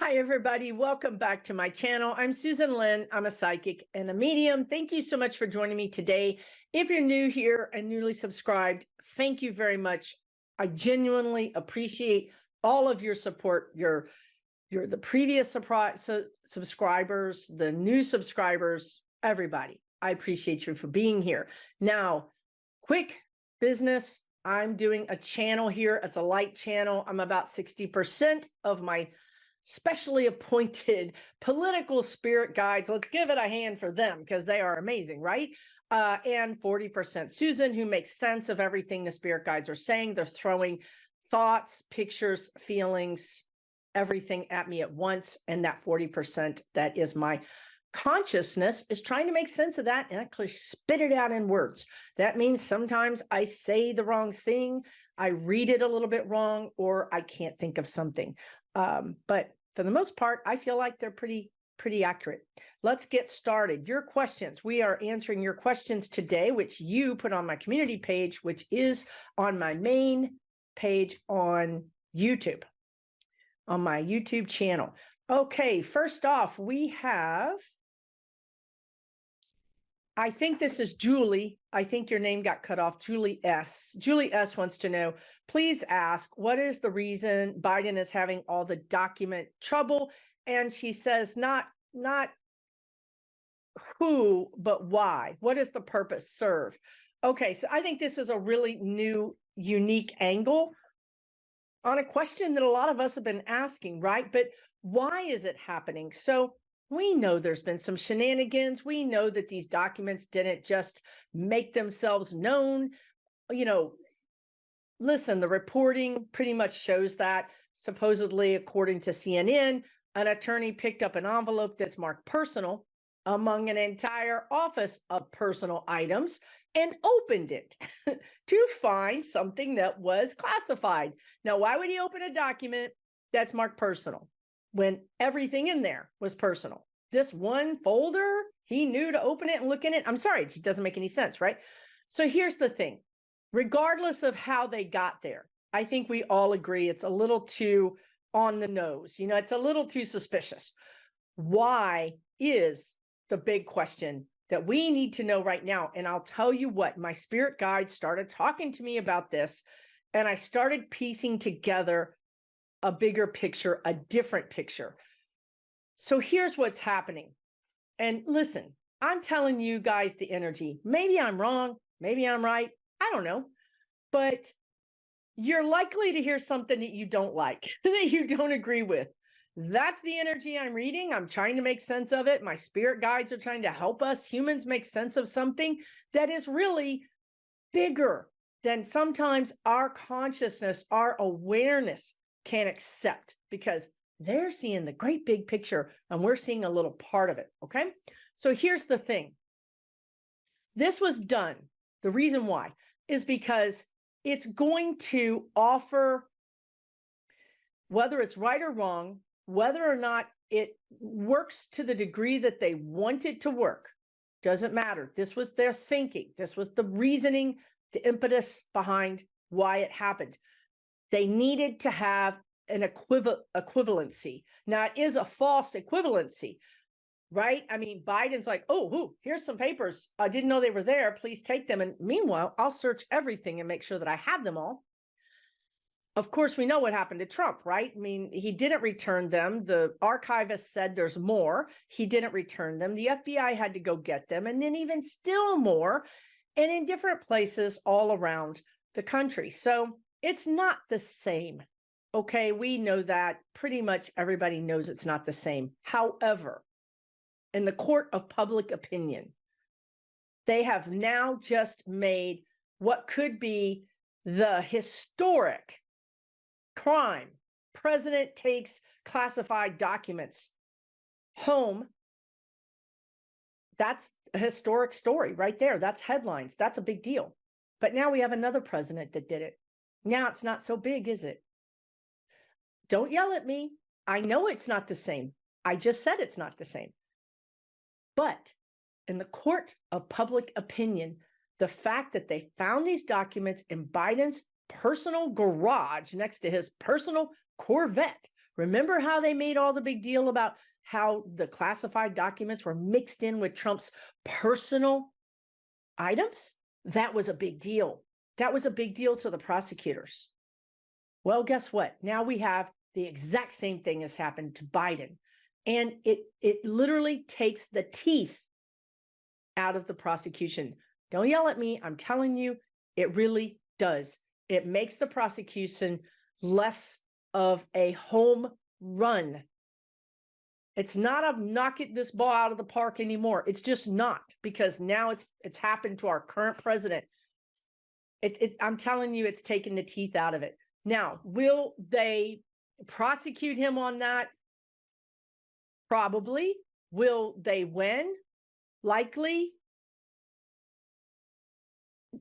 Hi, everybody. Welcome back to my channel. I'm Susan Lynn. I'm a psychic and a medium. Thank you so much for joining me today. If you're new here and newly subscribed, thank you very much. I genuinely appreciate all of your support. You're the previous subscribers, the new subscribers, everybody. I appreciate you for being here. Now, quick business. I'm doing a channel here. It's a light channel. I'm about 60% of my specially appointed political spirit guides. Let's give it a hand for them because they are amazing, right? And 40% Susan, who makes sense of everything the spirit guides are saying. They're throwing thoughts, pictures, feelings, everything at me at once. And that 40% that is my consciousness is trying to make sense of that and actually spit it out in words. That means sometimes I say the wrong thing, I read it a little bit wrong, or I can't think of something. But for the most part, I feel like they're pretty accurate. Let's get started. Your questions. We are answering your questions today, which you put on my community page, which is on my main page on YouTube, on my YouTube channel. Okay, first off, we have, I think this is Julie. I think your name got cut off. Julie S. Julie S. wants to know, please ask, what is the reason Biden is having all the document trouble? And she says, not who, but why. What is the purpose served? Okay, so I think this is a really new, unique angle on a question that a lot of us have been asking, right? But why is it happening? So we know there's been some shenanigans. We know that these documents didn't just make themselves known. You know, listen, the reporting pretty much shows that. Supposedly, according to CNN, an attorney picked up an envelope that's marked personal among an entire office of personal items and opened it to find something that was classified. Now, why would he open a document that's marked personal when everything in there was personal? This one folder, he knew to open it and look in it. I'm sorry, it just doesn't make any sense, right? So here's the thing. Regardless of how they got there, I think we all agree it's a little too on the nose. You know, it's a little too suspicious. Why is the big question that we need to know right now? And I'll tell you what, my spirit guide started talking to me about this, and I started piecing together a bigger picture, a different picture. So here's what's happening. And listen, I'm telling you guys the energy. Maybe I'm wrong. Maybe I'm right. I don't know. But you're likely to hear something that you don't like, that you don't agree with. That's the energy I'm reading. I'm trying to make sense of it. My spirit guides are trying to help us humans make sense of something that is really bigger than sometimes our consciousness, our awareness can accept, because they're seeing the great big picture and we're seeing a little part of it. Okay. So here's the thing. This was done. The reason why is because it's going to offer, whether it's right or wrong, whether or not it works to the degree that they want it to work, doesn't matter. This was their thinking. This was the reasoning, the impetus behind why it happened. They needed to have an equivalency. Now, it is a false equivalency, right? I mean, Biden's like, oh, here's some papers. I didn't know they were there. Please take them. And meanwhile, I'll search everything and make sure that I have them all. Of course, we know what happened to Trump, right? I mean, he didn't return them. The archivist said there's more. He didn't return them. The FBI had to go get them, and then even still more, and in different places all around the country. So it's not the same. Okay, we know that. Pretty much everybody knows it's not the same. However, in the court of public opinion, they have now just made what could be the historic crime. President takes classified documents home. That's a historic story right there. That's headlines. That's a big deal. But now we have another president that did it. Now it's not so big, is it? Don't yell at me. I know it's not the same. I just said it's not the same. But in the court of public opinion, the fact that they found these documents in Biden's personal garage next to his personal Corvette Remember how they made all the big deal about how the classified documents were mixed in with Trump's personal items? That was a big deal. That was a big deal to the prosecutors. Well, guess what? Now we have the exact same thing has happened to Biden. And it literally takes the teeth out of the prosecution. Don't yell at me. I'm telling you, it really does. It makes the prosecution less of a home run. It's not a knock it this ball out of the park anymore. It's just not, because now it's happened to our current president. I'm telling you, it's taken the teeth out of it. Now, will they prosecute him on that? Probably. Will they win? Likely.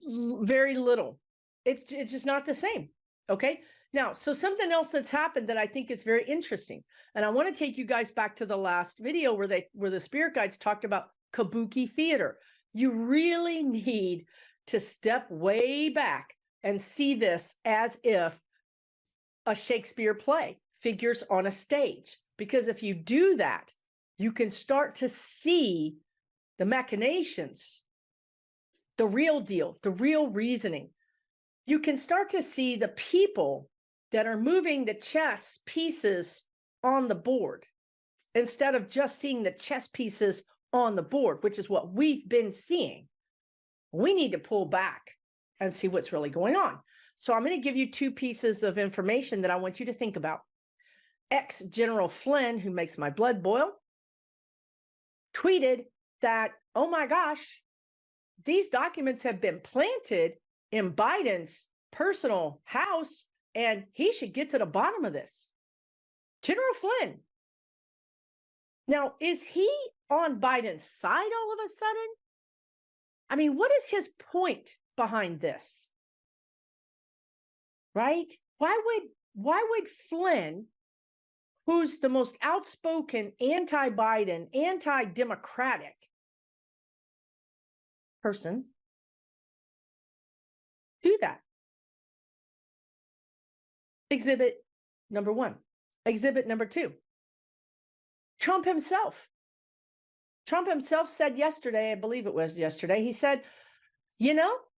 Very little. It's just not the same. Okay. Now, so something else that's happened that I think is very interesting, and I want to take you guys back to the last video where the spirit guides talked about kabuki theater. You really need to step way back and see this as if a Shakespeare play, figures on a stage. Because if you do that, you can start to see the machinations, the real deal, the real reasoning. You can start to see the people that are moving the chess pieces on the board instead of just seeing the chess pieces on the board, which is what we've been seeing. We need to pull back and see what's really going on. So I'm going to give you two pieces of information that I want you to think about. Ex-General Flynn, who makes my blood boil, tweeted that, oh my gosh, these documents have been planted in Biden's personal house, and he should get to the bottom of this. General Flynn. Now, is he on Biden's side all of a sudden? I mean, what is his point behind this? Right? Why would Flynn, who's the most outspoken anti-Biden, anti-democratic person, do that? Exhibit number one. Exhibit number two. Trump himself said yesterday, I believe it was yesterday, he said,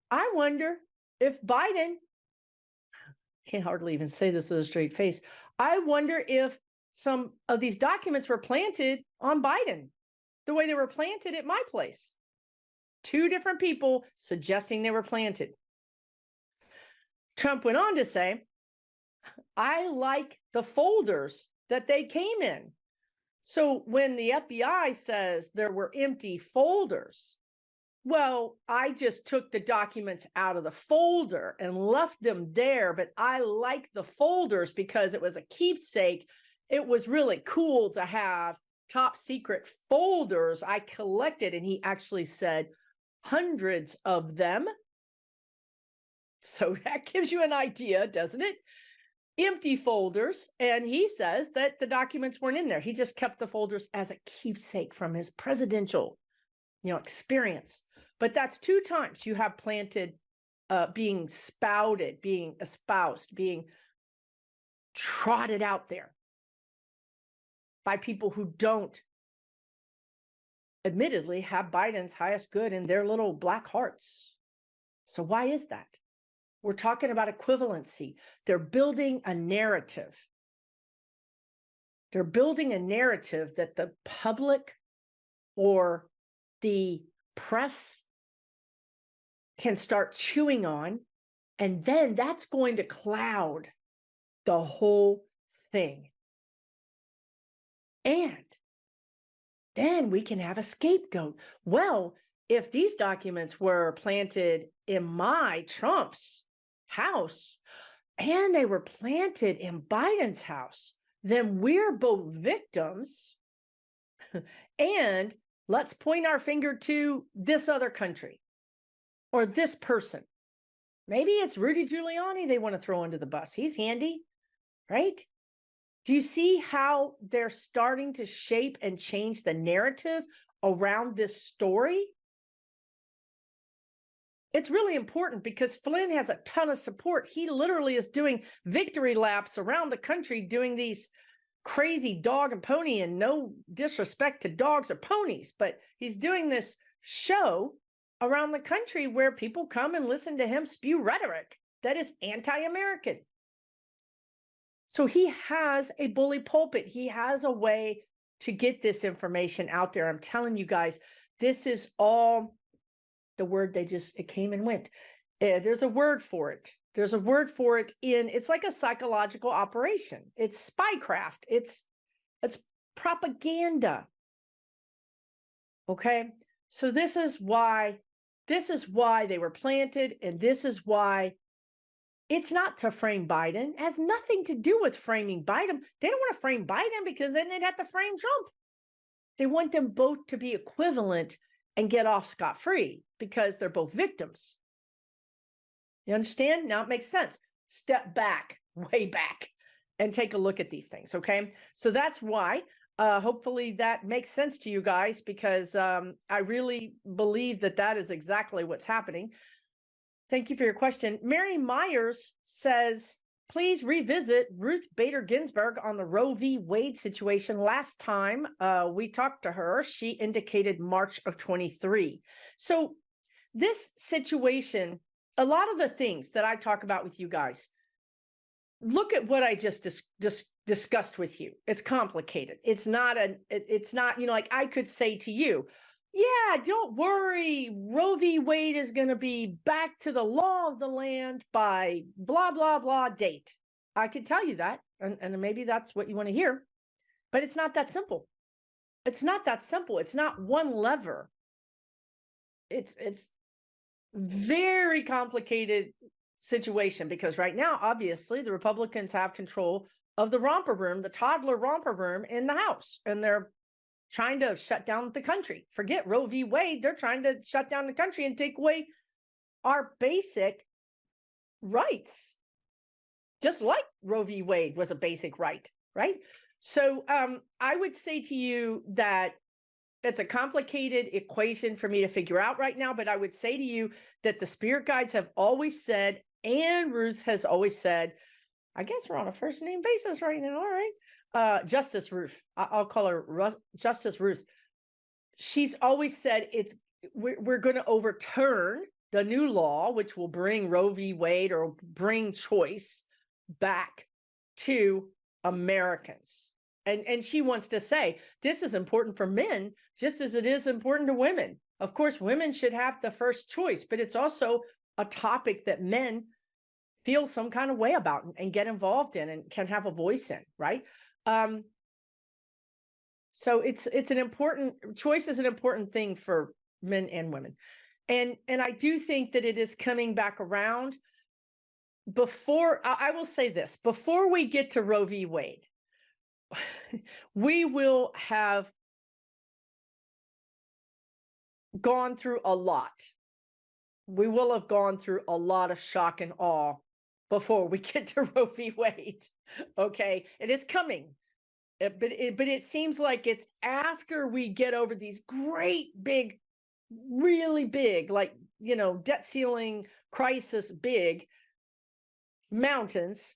I wonder if Biden, can't hardly even say this with a straight face, I wonder if some of these documents were planted on Biden the way they were planted at my place. Two different people suggesting they were planted. Trump went on to say, I like the folders that they came in. So when the FBI says there were empty folders, well, I just took the documents out of the folder and left them there, but I like the folders because it was a keepsake. It was really cool to have top secret folders I collected, and he actually said hundreds of them. So that gives you an idea, doesn't it? Empty folders, and he says that the documents weren't in there. He just kept the folders as a keepsake from his presidential, experience. But that's two times you have planted, being spouted, being espoused, being trotted out there by people who don't, admittedly, have Biden's highest good in their little black hearts. So why is that? We're talking about equivalency. They're building a narrative. They're building a narrative that the public or the press can start chewing on, and then that's going to cloud the whole thing. And then we can have a scapegoat. Well, if these documents were planted in my Trump's house and they were planted in Biden's house, then we're both victims. And let's point our finger to this other country or this person. Maybe it's Rudy Giuliani they want to throw under the bus. He's handy, right? Do you see how they're starting to shape and change the narrative around this story? It's really important because Flynn has a ton of support. He literally is doing victory laps around the country doing these crazy dog and pony, and no disrespect to dogs or ponies, but he's doing this show around the country where people come and listen to him spew rhetoric that is anti-American. So he has a bully pulpit. He has a way to get this information out there. I'm telling you guys, this is all the word it came and went. There's a word for it. There's a word for it it's like a psychological operation. It's spycraft. It's propaganda. Okay. So this is why they were planted. And this is why it's not to frame Biden. It has nothing to do with framing Biden. They don't want to frame Biden because then they'd have to frame Trump. They want them both to be equivalent and get off scot-free because they're both victims. You understand? Now it makes sense. Step back, way back, and take a look at these things, okay? So that's why, hopefully that makes sense to you guys, because I really believe that is exactly what's happening. Thank you for your question. Mary Myers says, please revisit Ruth Bader Ginsburg on the Roe v. Wade situation. Last time we talked to her, she indicated March of 23. So this situation, a lot of the things that I talk about with you guys, look at what I just discussed with you. It's complicated. It's not, like I could say to you, yeah, don't worry, Roe v. Wade is going to be back to the law of the land by blah, blah, blah date. I could tell you that, and maybe that's what you want to hear, but it's not that simple. It's not that simple. It's not one lever. It's very complicated situation, because right now, obviously, the Republicans have control of the romper room, the toddler romper room in the House, and they're trying to shut down the country. Forget Roe v. Wade. They're trying to shut down the country and take away our basic rights, just like Roe v. Wade was a basic right, right? So I would say to you that it's a complicated equation for me to figure out right now, but I would say to you that the spirit guides have always said, and Ruth has always said, I guess we're on a first name basis right now, all right? Justice Ruth, I'll call her Justice Ruth. She's always said we're going to overturn the new law, which will bring Roe v. Wade or bring choice back to Americans. And she wants to say this is important for men just as it is important to women. Of course, women should have the first choice, but it's also a topic that men feel some kind of way about and get involved in and can have a voice in, right? So it's an important choice, is an important thing for men and women. And I do think that it is coming back around. I will say this, before we get to Roe v. Wade, we will have gone through a lot. We will have gone through a lot of shock and awe before we get to Roe v. Wade. Okay, it is coming, but it seems like it's after we get over these great big, really big, like, debt ceiling crisis, big mountains.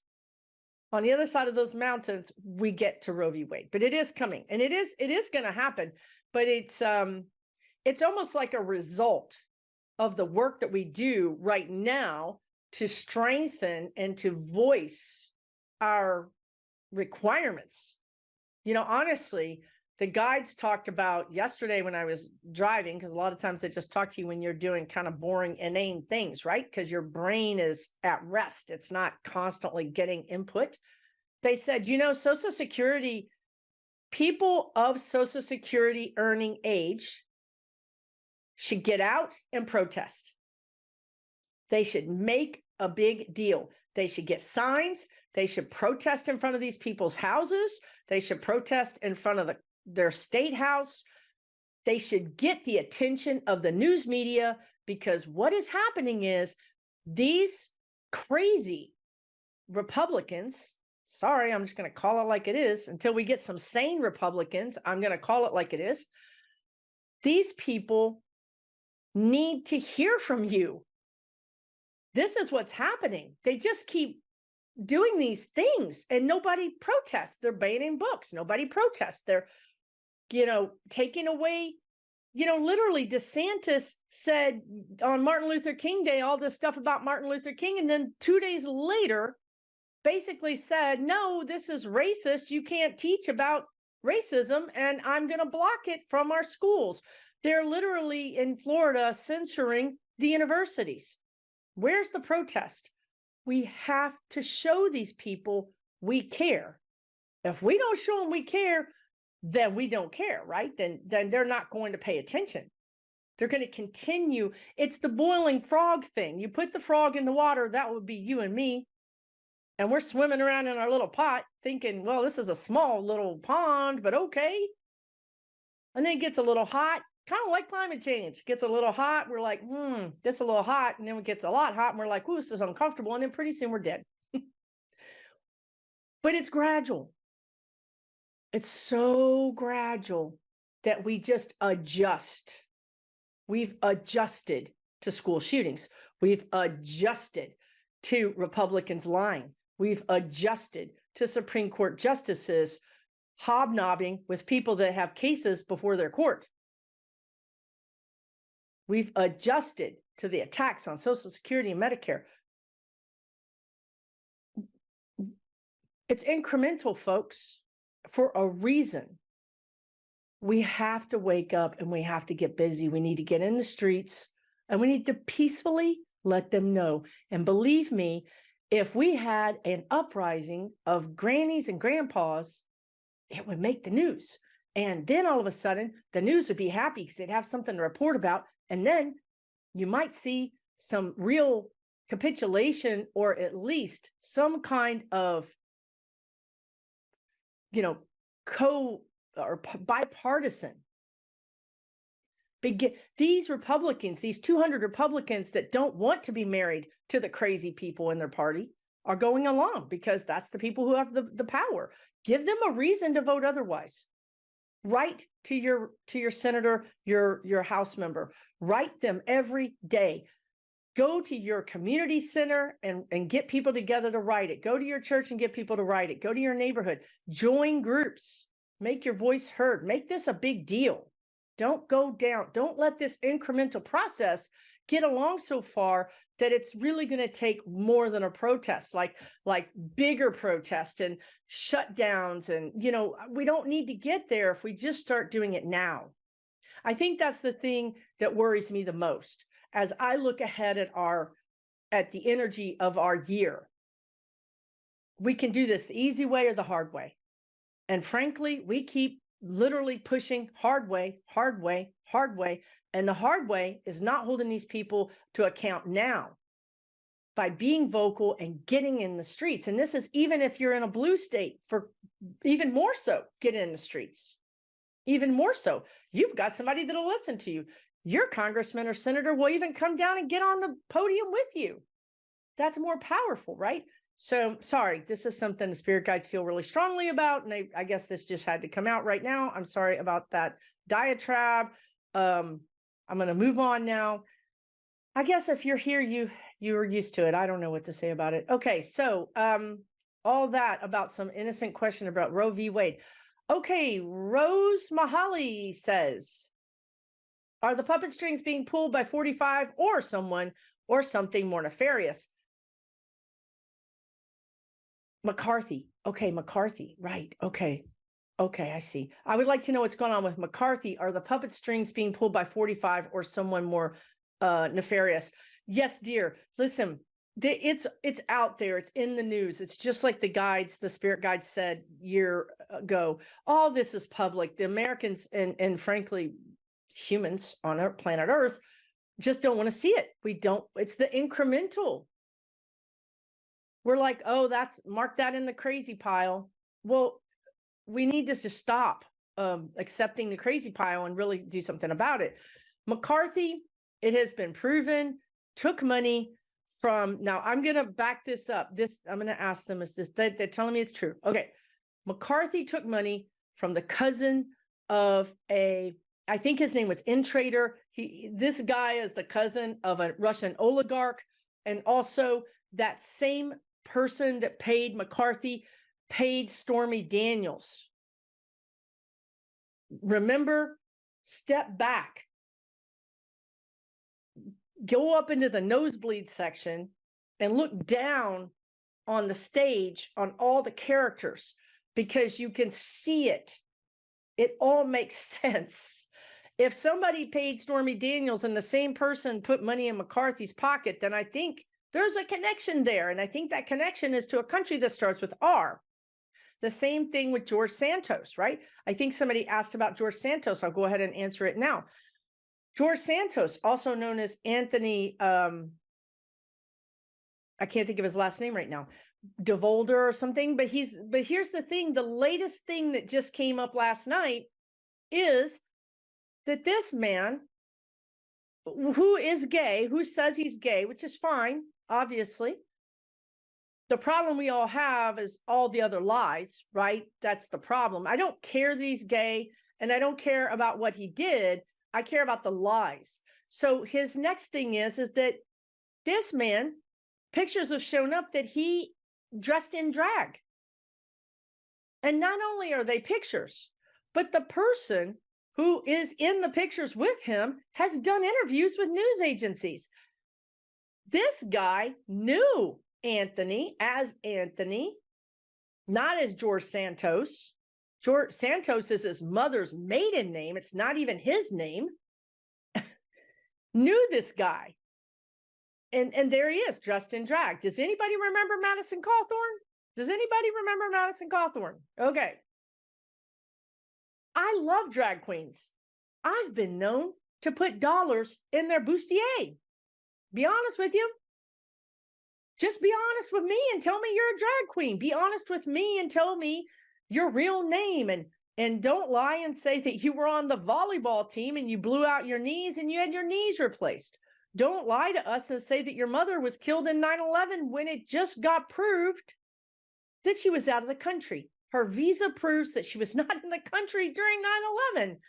On the other side of those mountains, we get to Roe v. Wade, but it is coming, and it is going to happen. But it's almost like a result of the work that we do right now to strengthen and to voice our requirements. Honestly, the guides talked about yesterday when I was driving, because a lot of times they just talk to you when you're doing kind of boring, inane things, right? Because your brain is at rest. It's not constantly getting input. They said, Social Security, people of Social Security earning age should get out and protest. They should make a big deal. They should get signs. They should protest in front of these people's houses. They should protest in front of their state house. They should get the attention of the news media, because what is happening is these crazy Republicans, sorry, I'm just going to call it like it is until we get some sane Republicans. I'm going to call it like it is. These people need to hear from you. This is what's happening. They just keep doing these things and nobody protests. They're banning books. Nobody protests. They're, taking away, literally DeSantis said on Martin Luther King Day, all this stuff about Martin Luther King. And then 2 days later, basically said, no, this is racist. You can't teach about racism and I'm going to block it from our schools. They're literally in Florida censoring the universities. Where's the protest? We have to show these people we care. If we don't show them we care, then we don't care, right? Then they're not going to pay attention. They're going to continue. It's the boiling frog thing. You put the frog in the water, that would be you and me. And we're swimming around in our little pot thinking, well, this is a small little pond, but okay. And then it gets a little hot, kind of like climate change. Gets a little hot. We're like, this is a little hot. And then it gets a lot hot. And we're like, ooh, this is uncomfortable. And then pretty soon we're dead. But it's gradual. It's so gradual that we just adjust. We've adjusted to school shootings. We've adjusted to Republicans lying. We've adjusted to Supreme Court justices hobnobbing with people that have cases before their court. We've adjusted to the attacks on Social Security and Medicare. It's incremental, folks, for a reason. We have to wake up and we have to get busy. We need to get in the streets and we need to peacefully let them know. And believe me, if we had an uprising of grannies and grandpas, it would make the news. And then all of a sudden, the news would be happy because they'd have something to report about. And then you might see some real capitulation or at least some kind of, bipartisan. These Republicans, these 200 Republicans that don't want to be married to the crazy people in their party are going along because that's the people who have the power. Give them a reason to vote otherwise. Write to your senator, your House member. Write them every day. Go to your community center and get people together to write it. Go to your church and get people to write it. Go to your neighborhood. Join groups. Make your voice heard. Make this a big deal. Don't go down. Don't let this incremental process get along so far that it's really going to take more than a protest, like bigger protests and shutdowns. And, we don't need to get there if we just start doing it now. I think that's the thing that worries me the most as I look ahead at the energy of our year. We can do this the easy way or the hard way. And frankly, we keep literally pushing hard way. And the hard way is not holding these people to account now by being vocal and getting in the streets. And this is even if you're in a blue state, for even more so, get in the streets. Even more so, you've got somebody that'll listen to you. Your congressman or senator will even come down and get on the podium with you. That's more powerful, right? So sorry, this is something the spirit guides feel really strongly about. And I guess this just had to come out right now. I'm sorry about that diatribe. I'm going to move on now. I guess if you're here, you were used to it. I don't know what to say about it. Okay. So all that about some innocent question about Roe v. Wade. Okay. Rose Mahali says, are the puppet strings being pulled by 45 or someone or something more nefarious? McCarthy. Okay, McCarthy. Right. Okay. Okay, I see. I would like to know what's going on with McCarthy. Are the puppet strings being pulled by 45 or someone more nefarious? Yes, dear. Listen, it's out there. It's in the news. It's just like the spirit guides said year ago. All this is public. The Americans and frankly, humans on our planet Earth just don't want to see it. It's the incremental. We're like, oh, mark that in the crazy pile. Well, we need to just stop accepting the crazy pile and really do something about it. McCarthy, it has been proven, took money from, now I'm going to back this up. I'm going to ask them, they're telling me it's true. Okay. McCarthy took money from the cousin of I think his name was Intrader. This guy is the cousin of a Russian oligarch. And also that same person that paid McCarthy paid Stormy Daniels. Remember, step back, go up into the nosebleed section and look down on the stage on all the characters, because you can see it. It all makes sense. If somebody paid Stormy Daniels and the same person put money in McCarthy's pocket, then I think there's a connection there. And I think that connection is to a country that starts with R. The same thing with George Santos, right? I think somebody asked about George Santos. I'll go ahead and answer it now. George Santos, also known as Anthony, I can't think of his last name right now, DeVolder or something, but here's the thing. The latest thing that just came up last night is that this man, who is gay, who says he's gay, which is fine, obviously. The problem we all have is all the other lies, right? That's the problem. I don't care that he's gay, and I don't care about what he did. I care about the lies. So his next thing is that this man, pictures have shown up that he dressed in drag. And not only are they pictures, but the person who is in the pictures with him has done interviews with news agencies. This guy knew Anthony as Anthony, not as George Santos. George Santos is his mother's maiden name. It's not even his name. Knew this guy. And there he is, dressed in drag. Does anybody remember Madison Cawthorn? Does anybody remember Madison Cawthorn? Okay. I love drag queens. I've been known to put dollars in their bustier. Be honest with you. Just be honest with me and tell me you're a drag queen. Be honest with me and tell me your real name. And don't lie and say that you were on the volleyball team and you blew out your knees and you had your knees replaced. Don't lie to us and say that your mother was killed in 9/11 when it just got proved that she was out of the country. Her visa proves that she was not in the country during 9/11.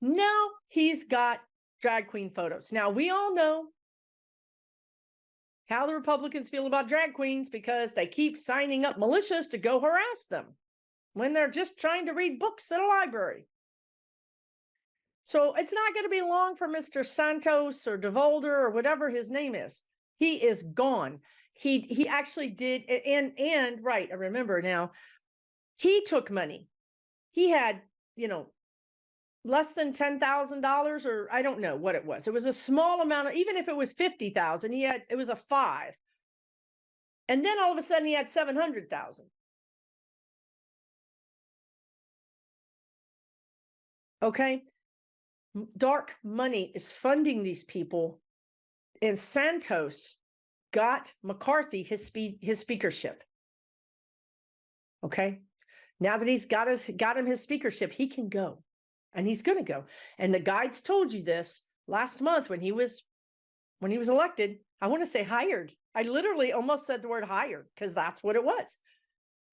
Now he's got drag queen photos. Now we all know how the Republicans feel about drag queens because they keep signing up militias to go harass them when they're just trying to read books at a library. So it's not going to be long for Mr. Santos or DeVolder or whatever his name is. He is gone. He actually did, and right, I remember now, he took money. He had, less than $10,000, or I don't know what it was. It was a small amount of, even if it was 50,000, it was a 5. And then all of a sudden he had 700,000. Okay. Dark money is funding these people, and Santos got McCarthy his speakership. Okay, now that he's got him his speakership, he can go, and he's going to go. And the guides told you this last month when he was elected. I want to say hired. I literally almost said the word hired because that's what it was.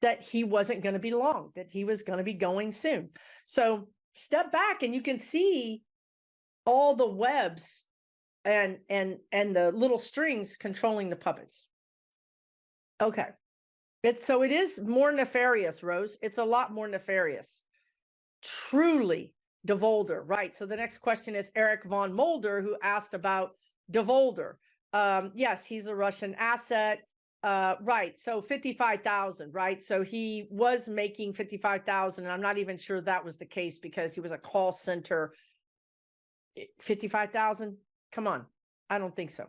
That he wasn't going to be long. That he was going to be going soon. So step back and you can see all the webs and the little strings controlling the puppets. Okay. It is more nefarious, Rose. It's a lot more nefarious. Truly DeVolder, right? So the next question is Eric von Mulder, who asked about DeVolder. Yes, he's a Russian asset. Right. So 55,000, right? So he was making 55,000. And I'm not even sure that was the case because he was a call center. 55,000. Come on. I don't think so.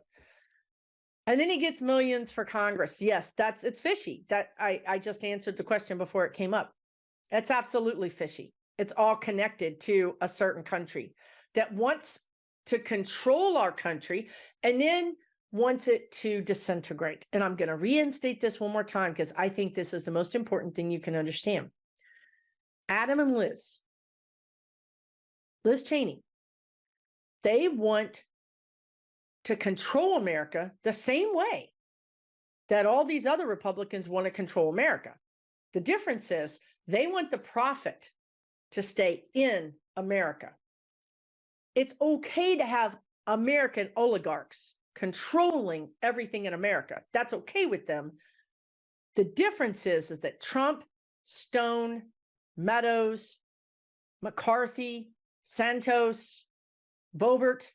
And then he gets millions for Congress. Yes, it's fishy. That I just answered the question before it came up. That's absolutely fishy. It's all connected to a certain country that wants to control our country and then wants it to disintegrate. And I'm going to reinstate this one more time because I think this is the most important thing you can understand. Adam and Liz Cheney, they want to control America the same way that all these other Republicans want to control America. The difference is they want the profit to stay in America. It's okay to have American oligarchs controlling everything in America. That's okay with them. The difference is that Trump, Stone, Meadows, McCarthy, Santos, Boebert,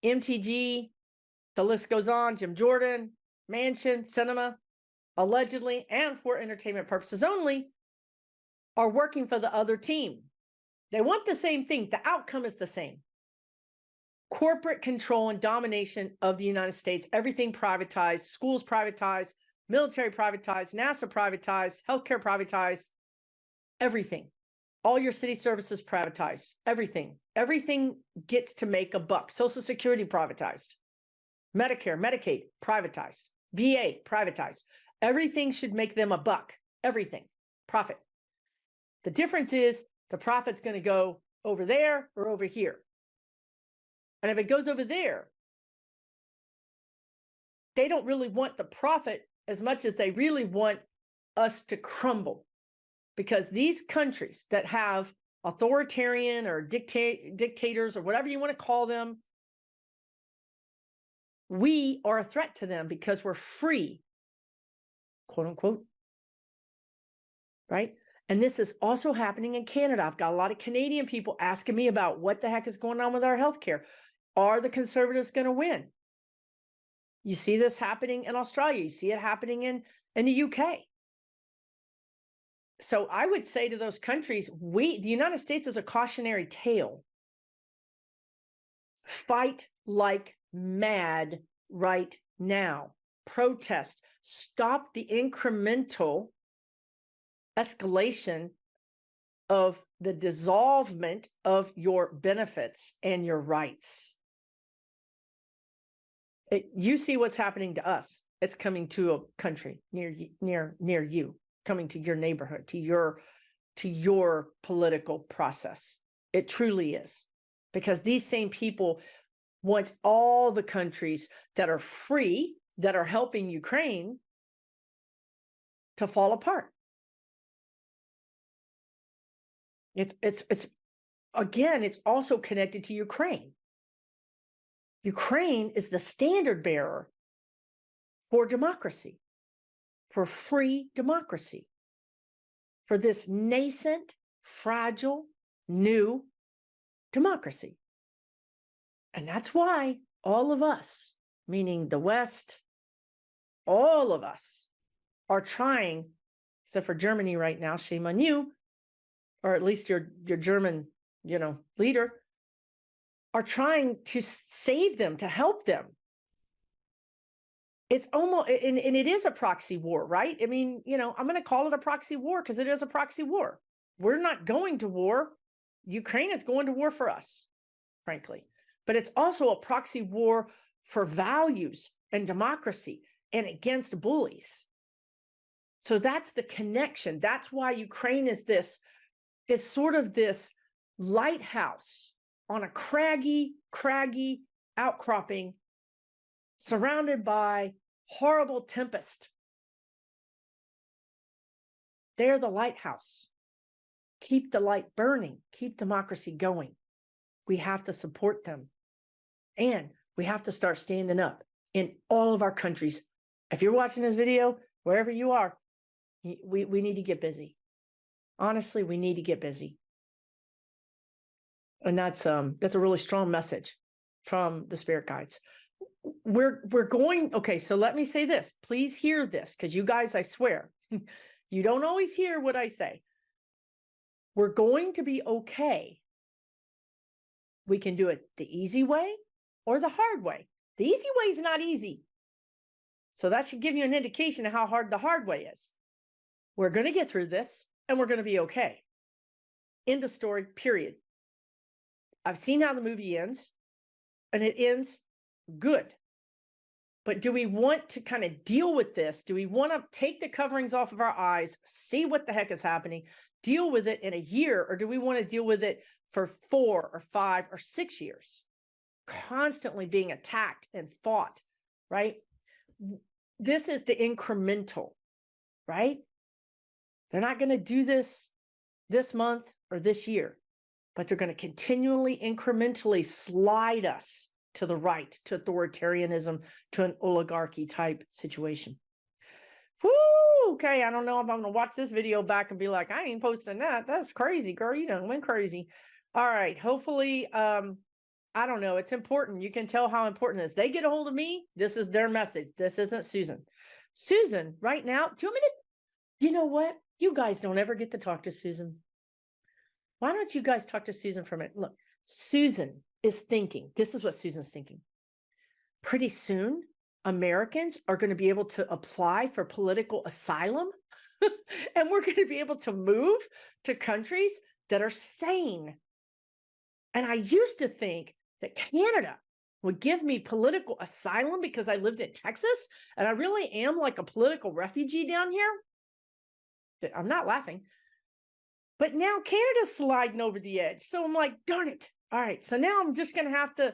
MTG, the list goes on, Jim Jordan, Manchin, Sinema, allegedly and for entertainment purposes only, are working for the other team. They want the same thing. The outcome is the same. Corporate control and domination of the United States, everything privatized, schools privatized, military privatized, NASA privatized, healthcare privatized, everything. All your city services privatized, everything. Everything gets to make a buck. Social Security privatized, Medicare, Medicaid privatized, VA privatized. Everything should make them a buck, everything, profit. The difference is the profit's going to go over there or over here. And if it goes over there, they don't really want the profit as much as they really want us to crumble. Because these countries that have authoritarian or dictators or whatever you want to call them, we are a threat to them because we're free, quote unquote, right? And this is also happening in Canada. I've got a lot of Canadian people asking me about what the heck is going on with our healthcare. Are the conservatives going to win? You see this happening in Australia. You see it happening in the UK. So I would say to those countries, the United States is a cautionary tale. Fight like mad right now. Protest. Stop the incremental escalation of the dissolvement of your benefits and your rights. You see what's happening to us. It's coming to a country near you, coming to your neighborhood, to your political process. It truly is. Because these same people want all the countries that are free, that are helping Ukraine, to fall apart. It's again, it's also connected to Ukraine. Ukraine is the standard bearer for democracy, for free democracy, for this nascent, fragile, new democracy. And that's why all of us, meaning the West, all of us are trying, except for Germany right now, shame on you, or at least your German, leader, are trying to save them, to help them. It's almost, and it is a proxy war, right? I mean, I'm going to call it a proxy war because it is a proxy war. We're not going to war. Ukraine is going to war for us, frankly. But it's also a proxy war for values and democracy and against bullies. So that's the connection. That's why Ukraine is sort of this lighthouse on a craggy outcropping surrounded by horrible tempest. They're the lighthouse. Keep the light burning. Keep democracy going. We have to support them. And we have to start standing up in all of our countries. If you're watching this video, wherever you are, we need to get busy. Honestly, we need to get busy. And that's a really strong message from the spirit guides. We're going, okay, so let me say this. Please hear this, because you guys, I swear, you don't always hear what I say. We're going to be okay. We can do it the easy way or the hard way. The easy way is not easy. So that should give you an indication of how hard the hard way is. We're going to get through this and we're going to be okay. End of story, period. I've seen how the movie ends and it ends good. But do we want to kind of deal with this? Do we want to take the coverings off of our eyes, see what the heck is happening, deal with it in a year, or do we want to deal with it for 4 or 5 or 6 years? Constantly being attacked and fought, right? This is the incremental, right? They're not going to do this month or this year, but they're going to continually, incrementally slide us to the right, to authoritarianism, to an oligarchy type situation. Whoo, okay, I don't know if I'm going to watch this video back and be like, I ain't posting that. That's crazy, girl. You done went crazy. All right. Hopefully, I don't know. It's important. You can tell how important it is. They get a hold of me. This is their message. This isn't Susan. Susan, right now, do you want me to, you know what? You guys don't ever get to talk to Susan. Why don't you guys talk to Susan for a minute? Look, Susan is thinking, this is what Susan's thinking. Pretty soon, Americans are going to be able to apply for political asylum, and we're going to be able to move to countries that are sane. And I used to think that Canada would give me political asylum because I lived in Texas, and I really am like a political refugee down here. I'm not laughing. But now Canada's sliding over the edge. So I'm like, darn it. All right. So now I'm just going to have to,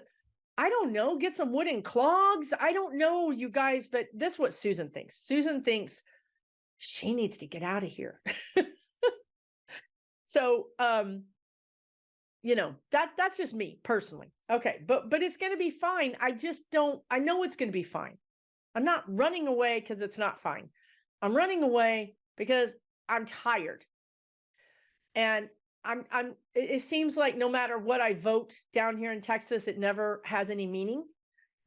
I don't know, get some wooden clogs. I don't know, you guys, but this is what Susan thinks. Susan thinks she needs to get out of here. So, you know, that's just me personally. Okay. But it's going to be fine. I know it's going to be fine. I'm not running away because it's not fine. I'm running away because I'm tired. And it seems like no matter what I vote down here in Texas, it never has any meaning.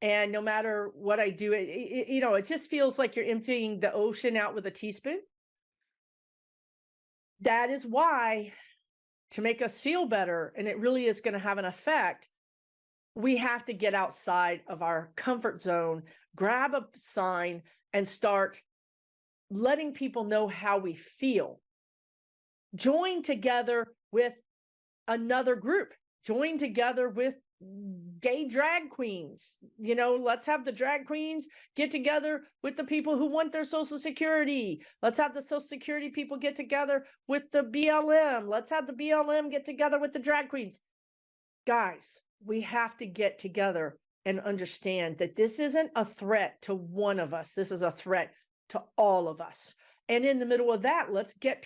And no matter what I do, you know, it just feels like you're emptying the ocean out with a teaspoon. That is why, to make us feel better, and it really is going to have an effect, we have to get outside of our comfort zone, grab a sign, and start letting people know how we feel. Join together with another group, join together with gay drag queens. You know, let's have the drag queens get together with the people who want their Social Security. Let's have the Social Security people get together with the BLM. Let's have the BLM get together with the drag queens. Guys, we have to get together and understand that this isn't a threat to one of us. This is a threat to all of us. And in the middle of that, let's get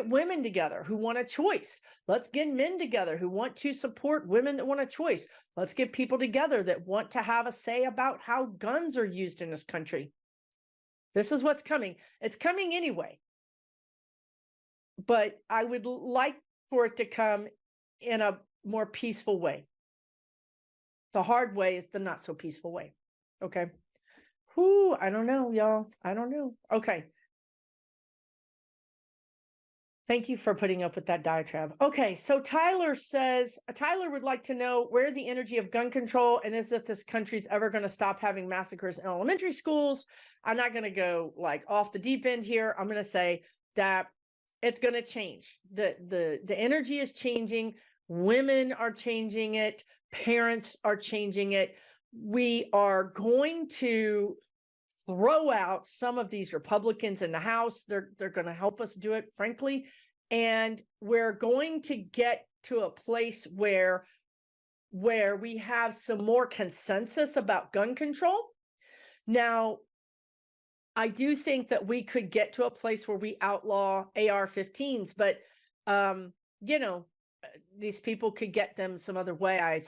women together who want a choice. Let's get men together who want to support women that want a choice. Let's get people together that want to have a say about how guns are used in this country. This is what's coming. It's coming anyway. But I would like for it to come in a more peaceful way. The hard way is the not so peaceful way. Okay. Whew, I don't know, y'all. I don't know. Okay. Thank you for putting up with that diatribe. Okay, so Tyler says, Tyler would like to know where the energy of gun control and is if this country's ever going to stop having massacres in elementary schools. I'm not going to go like off the deep end here. I'm going to say that it's going to change. The energy is changing. Women are changing it. Parents are changing it. We are going to throw out some of these Republicans in the House. They're going to help us do it, frankly. And we're going to get to a place where we have some more consensus about gun control. Now, I do think that we could get to a place where we outlaw AR-15s, but, you know, these people could get them some other way, I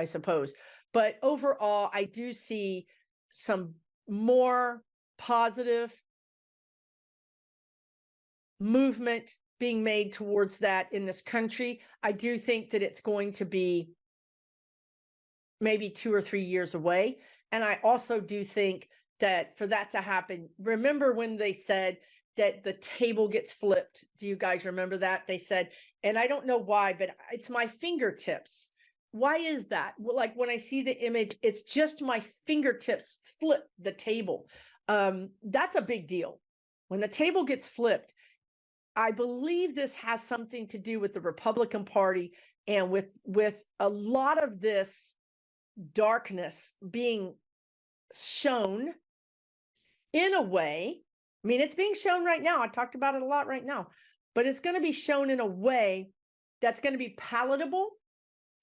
suppose. But overall, I do see some more positive movement being made towards that in this country. I do think that it's going to be maybe 2 or 3 years away. And I also do think that for that to happen, remember when they said that the table gets flipped? Do you guys remember that? They said, and I don't know why, but it's my fingertips. Why is that? Well, like when I see the image, it's just my fingertips flip the table. That's a big deal. When the table gets flipped, I believe this has something to do with the Republican Party and with a lot of this darkness being shown in a way. I mean, it's being shown right now. I talked about it a lot right now, but it's going to be shown in a way that's going to be palatable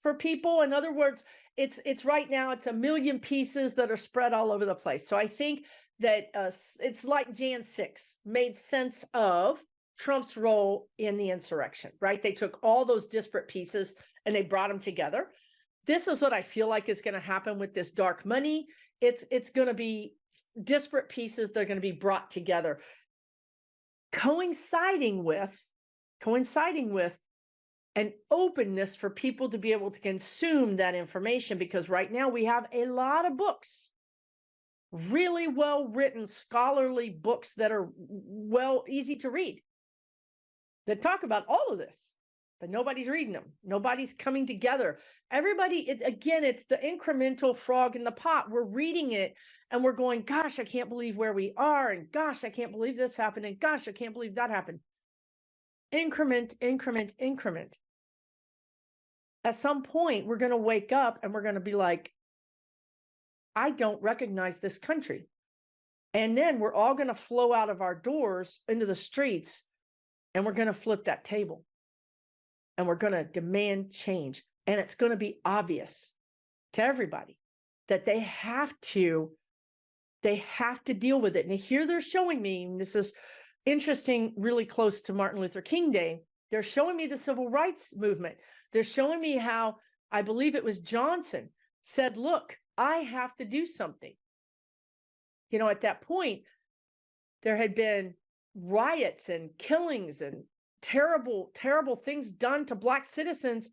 for people. In other words, it's right now, it's a million pieces that are spread all over the place. So I think that it's like Jan 6 made sense of Trump's role in the insurrection, right? They took all those disparate pieces and they brought them together. This is what I feel like is going to happen with this dark money. It's going to be disparate pieces. They're going to be brought together. coinciding with an openness for people to be able to consume that information, because right now we have a lot of books, really well written scholarly books that are easy to read, that talk about all of this, but nobody's reading them. Nobody's coming together. Everybody, again, it's the incremental frog in the pot. We're reading it and we're going, gosh, I can't believe where we are. And gosh, I can't believe this happened. And gosh, I can't believe that happened. Increment, increment, increment. At some point, we're going to wake up and we're going to be like, I don't recognize this country. And then we're all going to flow out of our doors into the streets, and we're going to flip that table. And we're going to demand change. And it's going to be obvious to everybody that they have to deal with it. And here they're showing me, and this is interesting, really close to Martin Luther King Day, they're showing me the civil rights movement. They're showing me how, I believe it was Johnson, said, look, I have to do something. You know, at that point, there had been riots and killings and terrible, terrible things done to Black citizens,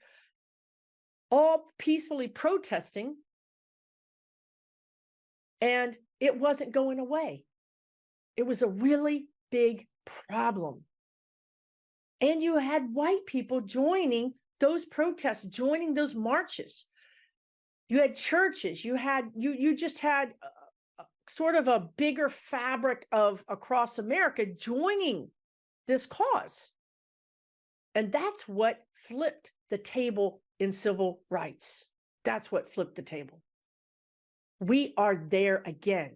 all peacefully protesting. And it wasn't going away. It was a really big problem. And you had white people joining those protests, joining those marches. You had churches, you just had sort of a bigger fabric of across America joining this cause. And that's what flipped the table in civil rights. That's what flipped the table. We are there again.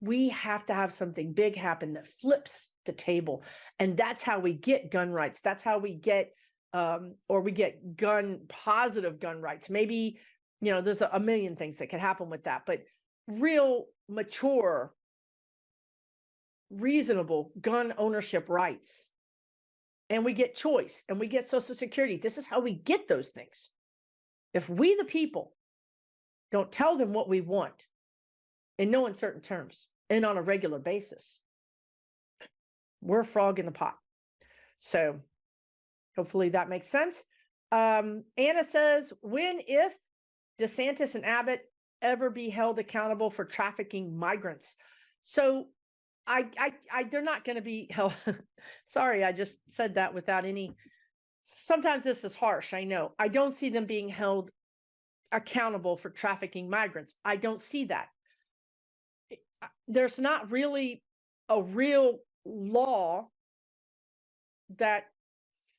We have to have something big happen that flips the table. And that's how we get gun rights. That's how we get, or we get positive gun rights. Maybe, you know, there's a million things that can happen with that, but real, mature, reasonable gun ownership rights. And we get choice and we get Social Security. This is how we get those things. If we, the people, don't tell them what we want in no uncertain terms and on a regular basis, we're a frog in the pot. So hopefully that makes sense. Anna says, when, if DeSantis and Abbott ever be held accountable for trafficking migrants? So they're not going to be held. Sorry, I just said that without any. Sometimes this is harsh. I know. I don't see them being held accountable for trafficking migrants. I don't see that. There's not really a real law that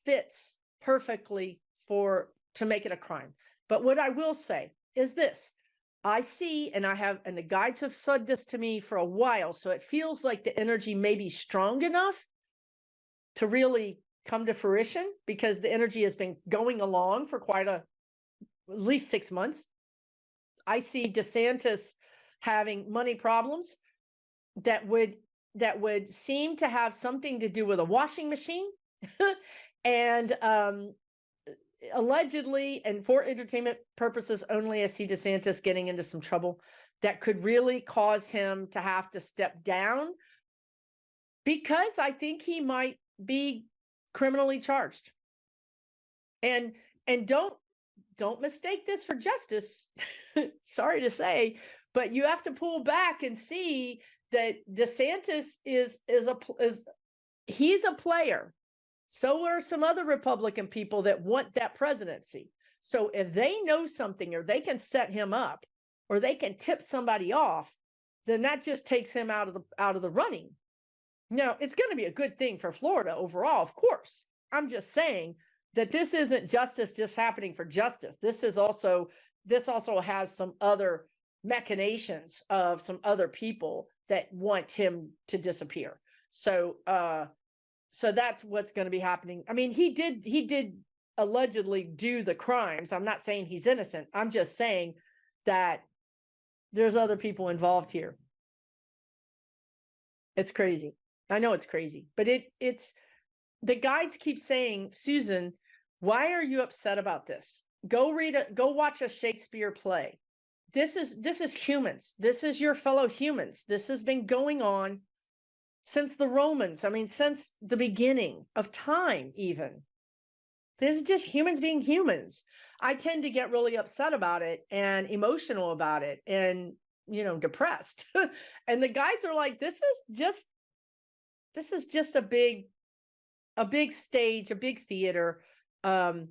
fits perfectly to make it a crime. But what I will say is this. I see, and the guides have said this to me for a while, so it feels like the energy may be strong enough to really come to fruition, because the energy has been going along for at least 6 months. I see DeSantis having money problems that would seem to have something to do with a washing machine and allegedly, and for entertainment purposes only, I see DeSantis getting into some trouble that could really cause him to have to step down, because I think he might be criminally charged. And don't mistake this for justice. Sorry to say, but you have to pull back and see that DeSantis he's a player. So are some other Republican people that want that presidency. So if they know something, or they can set him up, or they can tip somebody off, then that just takes him out of the running. Now, it's going to be a good thing for Florida overall, of course. I'm just saying that this isn't justice just happening for justice. This also has some other machinations of some other people that want him to disappear. So that's what's going to be happening. I mean, he did allegedly do the crimes. I'm not saying he's innocent. I'm just saying that there's other people involved here. It's crazy. I know it's crazy, but it's the guides keep saying, Susan, why are you upset about this? Go watch a Shakespeare play. This is humans. This is your fellow humans. This has been going on since the Romans. I mean, since the beginning of time, even. This is just humans being humans. I tend to get really upset about it and emotional about it and, depressed. And the guides are like, this is just a big stage, a big theater. And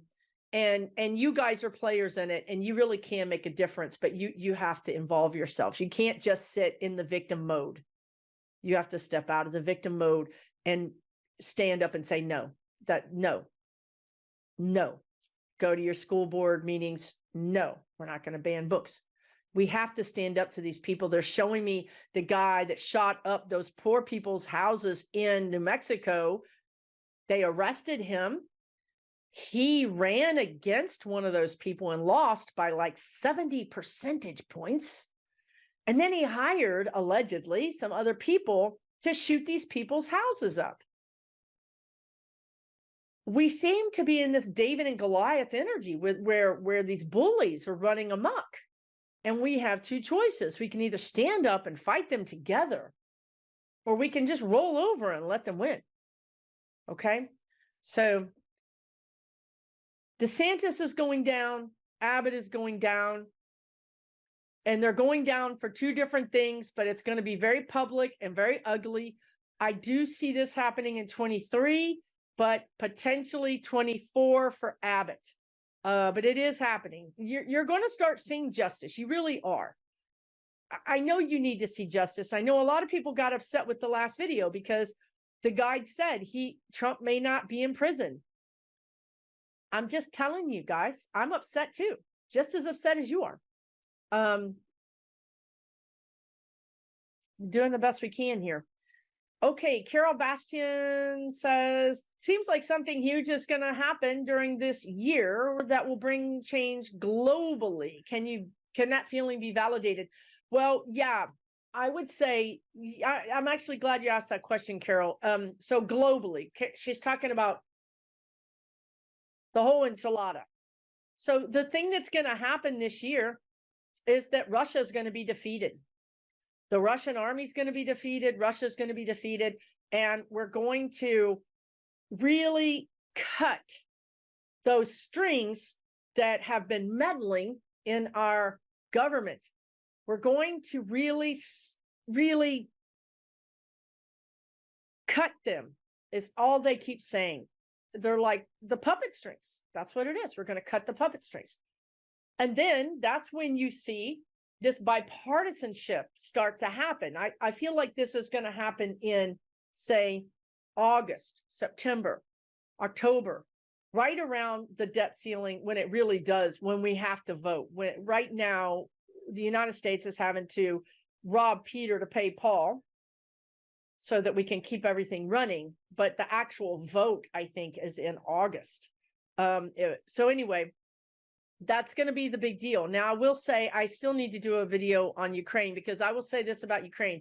you guys are players in it, and you really can make a difference, but you have to involve yourselves. You can't just sit in the victim mode. You have to step out of the victim mode and stand up and say, no, no. Go to your school board meetings. No, we're not going to ban books. We have to stand up to these people. They're showing me the guy that shot up those poor people's houses in New Mexico. They arrested him. He ran against one of those people and lost by like 70 percentage points. And then he hired, allegedly, some other people to shoot these people's houses up. We seem to be in this David and Goliath energy where these bullies are running amok. And we have two choices. We can either stand up and fight them together, or we can just roll over and let them win. Okay? So DeSantis is going down. Abbott is going down. And they're going down for two different things, but it's going to be very public and very ugly. I do see this happening in 23, but potentially 24 for Abbott. But it is happening. You're going to start seeing justice. You really are. I know you need to see justice. I know a lot of people got upset with the last video because the guide said Trump may not be in prison. I'm just telling you guys, I'm upset too, just as upset as you are. Doing the best we can here. Okay, Carol Bastian says, seems like something huge is going to happen during this year that will bring change globally. Can that feeling be validated? Well, yeah, I would say, I'm actually glad you asked that question, Carol. So globally, she's talking about the whole enchilada. So the thing that's going to happen this year is that Russia is going to be defeated. The Russian army is going to be defeated. Russia's going to be defeated. And we're going to really cut those strings that have been meddling in our government. We're going to really, really cut them, is all they keep saying. They're like the puppet strings. That's what it is. We're going to cut the puppet strings. And then that's when you see this bipartisanship start to happen. I feel like this is going to happen in, say, August, September, October, right around the debt ceiling, when it really does, when we have to vote. Right now, the United States is having to rob Peter to pay Paul so that we can keep everything running. But the actual vote, I think, is in August. So anyway, that's going to be the big deal. Now, I will say I still need to do a video on Ukraine, because I will say this about Ukraine.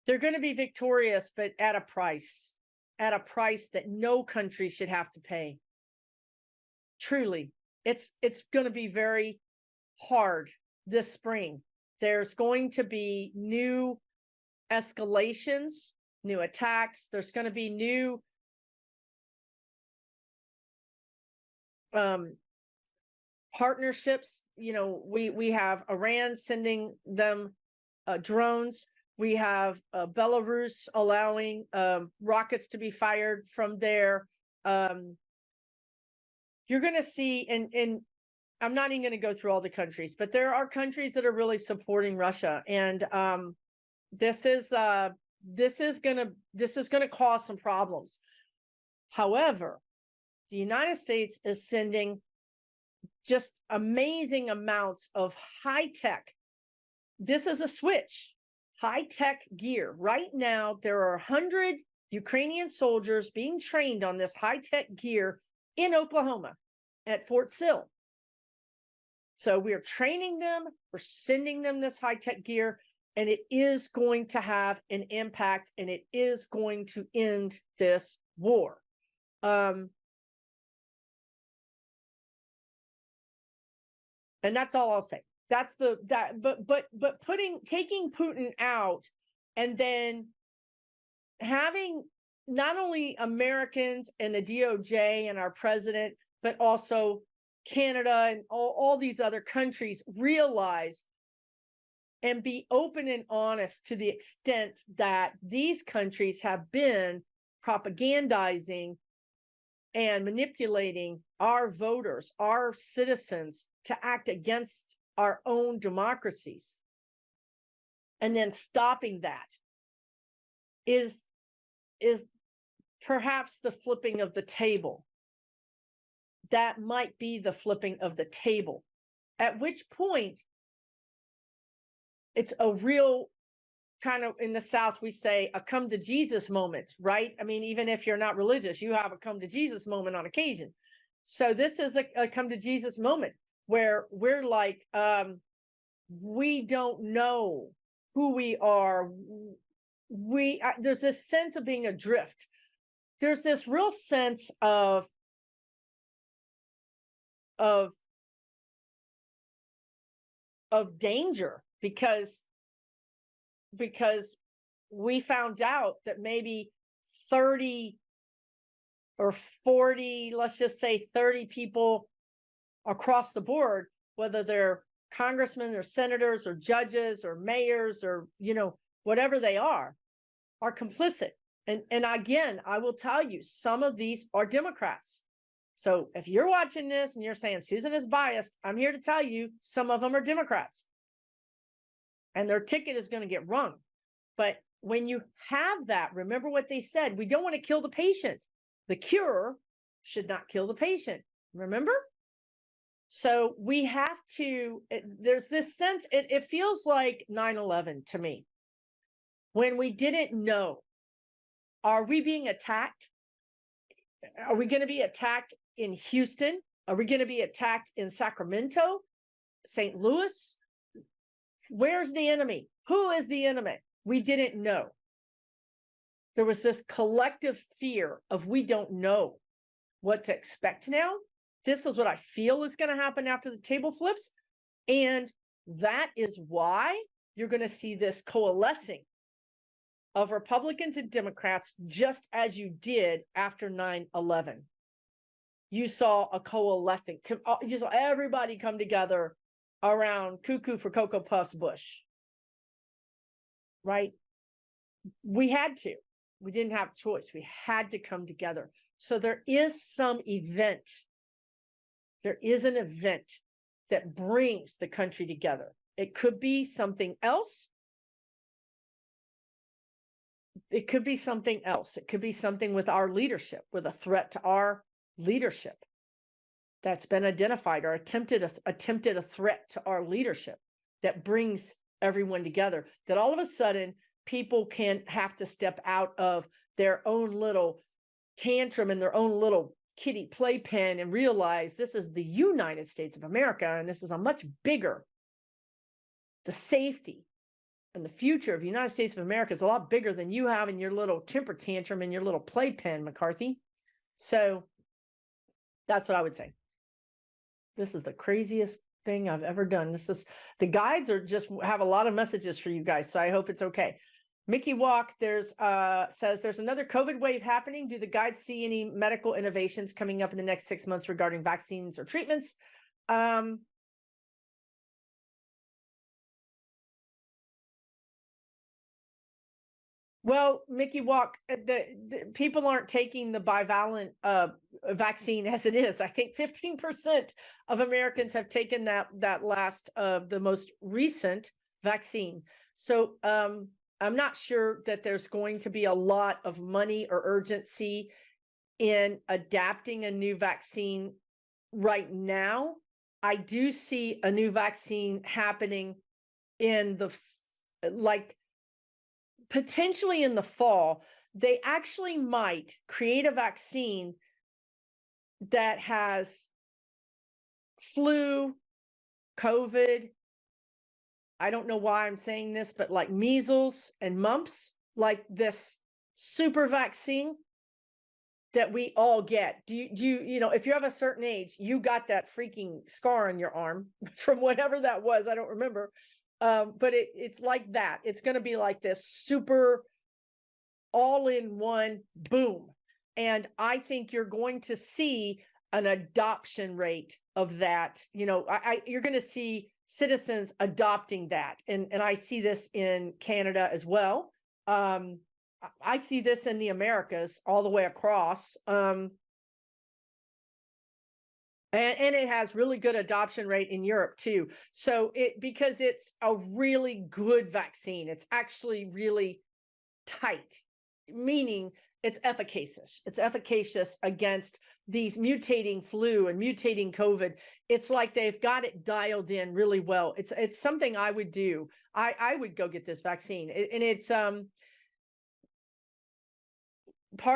They're going to be victorious, but at a price that no country should have to pay. Truly, it's going to be very hard this spring. There's going to be new escalations, new attacks. There's going to be new partnerships. We have Iran sending them drones. We have Belarus allowing rockets to be fired from there. You're going to see, and I'm not even going to go through all the countries, but there are countries that are really supporting Russia, and this is going to cause some problems. However, the United States is sending just amazing amounts of high-tech. This is a switch, high-tech gear. Right now, there are 100 Ukrainian soldiers being trained on this high-tech gear in Oklahoma at Fort Sill. So we're training them, we're sending them this high-tech gear, and it is going to have an impact, and it is going to end this war. And that's all I'll say. That's but taking Putin out and then having not only Americans and the DOJ and our president, but also Canada and all these other countries realize and be open and honest to the extent that these countries have been propagandizing and manipulating our voters, our citizens, to act against our own democracies. And then stopping that is perhaps the flipping of the table. That might be the flipping of the table, at which point it's a real kind of, in the South, we say a come to Jesus moment, right? I mean, even if you're not religious, you have a come to Jesus moment on occasion. So this is a come to Jesus moment where we're like, we don't know who we are. There's this sense of being adrift. There's this real sense of danger because we found out that maybe 30 or 40, let's just say 30 people across the board, whether they're congressmen or senators or judges or mayors or, whatever they are complicit. And again, I will tell you, some of these are Democrats. So if you're watching this and you're saying Susan is biased, I'm here to tell you some of them are Democrats. And their ticket is going to get rung. But when you have that, remember what they said. We don't want to kill the patient. The cure should not kill the patient. Remember? So we have to, there's this sense, it feels like 9/11 to me. When we didn't know, are we being attacked? Are we going to be attacked in Houston? Are we going to be attacked in Sacramento, St. Louis? Where's the enemy? Who is the enemy? We didn't know. There was this collective fear of we don't know what to expect now. This is what I feel is going to happen after the table flips. And that is why you're going to see this coalescing of Republicans and Democrats, just as you did after 9/11. You saw a coalescing, you saw everybody come together around Cuckoo for Cocoa Puffs Bush, right? We had to. We didn't have a choice. We had to come together. So there is some event. There is an event that brings the country together. It could be something else. It could be something else. It could be something with our leadership, with a threat to our leadership that's been identified, or attempted a threat to our leadership that brings everyone together, that all of a sudden people can have to step out of their own little tantrum and their own little kiddie playpen and realize this is the United States of America, and this is a much bigger, the safety and the future of the United States of America is a lot bigger than you have in your little temper tantrum and your little playpen, McCarthy. So that's what I would say. This is the craziest thing I've ever done. The guides are just have a lot of messages for you guys, so I hope it's okay. Mickey Walk says there's another COVID wave happening. Do the guides see any medical innovations coming up in the next 6 months regarding vaccines or treatments? Well, Mickey Walk, the people aren't taking the bivalent vaccine as it is. I think 15% of Americans have taken that last, the most recent vaccine. So I'm not sure that there's going to be a lot of money or urgency in adapting a new vaccine right now. I do see a new vaccine happening in potentially in the fall. They actually might create a vaccine that has flu, COVID, I don't know why I'm saying this, but like measles and mumps, like this super vaccine that we all get. Do you know, if you have a certain age, you got that freaking scar on your arm from whatever that was. I don't remember. But it's like that. It's going to be like this super all in one, boom. And I think you're going to see an adoption rate of that. You know, you're going to see citizens adopting that. And I see this in Canada as well. I see this in the Americas all the way across. And it has really good adoption rate in Europe too. So because it's a really good vaccine, it's actually really tight, meaning it's efficacious. It's efficacious against these mutating flu and mutating COVID. It's like they've got it dialed in really well. It's something I would do. I would go get this vaccine. And it's part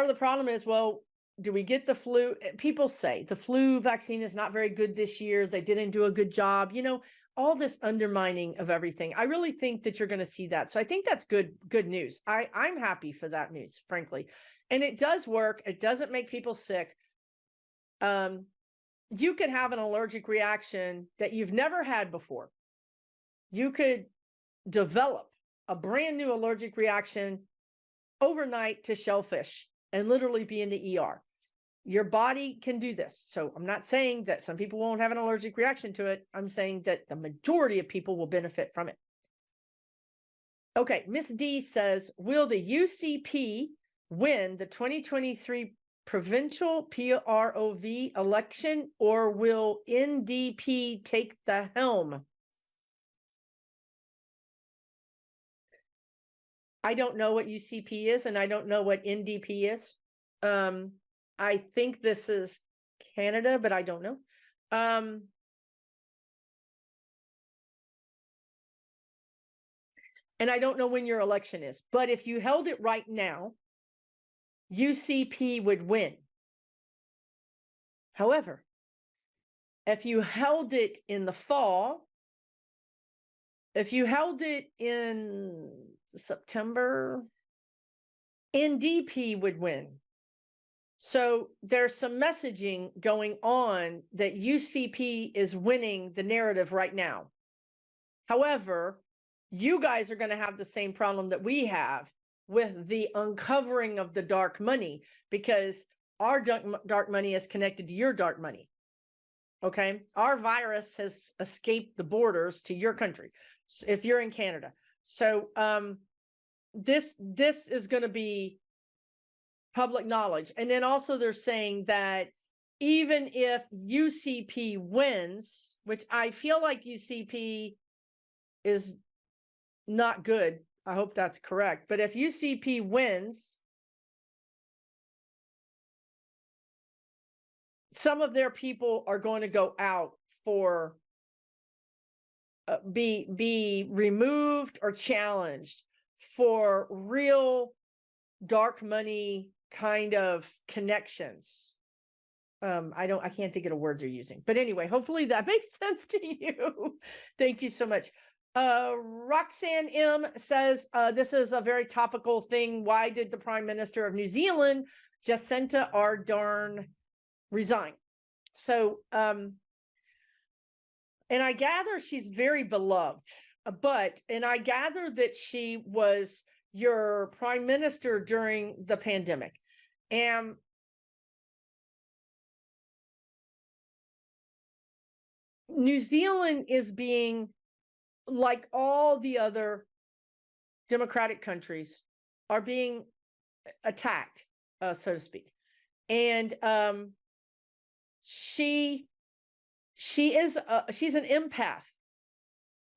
of the problem is, well, do we get the flu? People say the flu vaccine is not very good this year. They didn't do a good job. You know, all this undermining of everything. I really think that you're going to see that. So I think that's good news. I'm happy for that news, frankly. And it does work. It doesn't make people sick. You could have an allergic reaction that you've never had before. You could develop a brand new allergic reaction overnight to shellfish and literally be in the ER. Your body can do this. So I'm not saying that some people won't have an allergic reaction to it. I'm saying that the majority of people will benefit from it. Okay, Miss D says, will the UCP win the 2023 provincial PROV election, or will NDP take the helm? I don't know what UCP is, and I don't know what NDP is. I think this is Canada, but I don't know. And I don't know when your election is. But if you held it right now, UCP would win. However, if you held it in the fall, if you held it in September, NDP would win. So there's some messaging going on that UCP is winning the narrative right now. However, you guys are going to have the same problem that we have with the uncovering of the dark money, because our dark money is connected to your dark money. Okay. Our virus has escaped the borders to your country if you're in Canada. So this is going to be public knowledge. And then also they're saying that even if UCP wins, which I feel like UCP is not good, I hope that's correct, but if UCP wins, some of their people are going to go out for be removed or challenged for real dark money kind of connections. I can't think of the word they're using, but anyway, hopefully that makes sense to you. Thank you so much. Roxanne M says, this is a very topical thing. Why did the Prime Minister of New Zealand, Jacinda Ardern, resign? So, and I gather she's very beloved, and I gather that she was your prime minister during the pandemic. And New Zealand is being, like all the other democratic countries, are being attacked, so to speak. And she's an empath.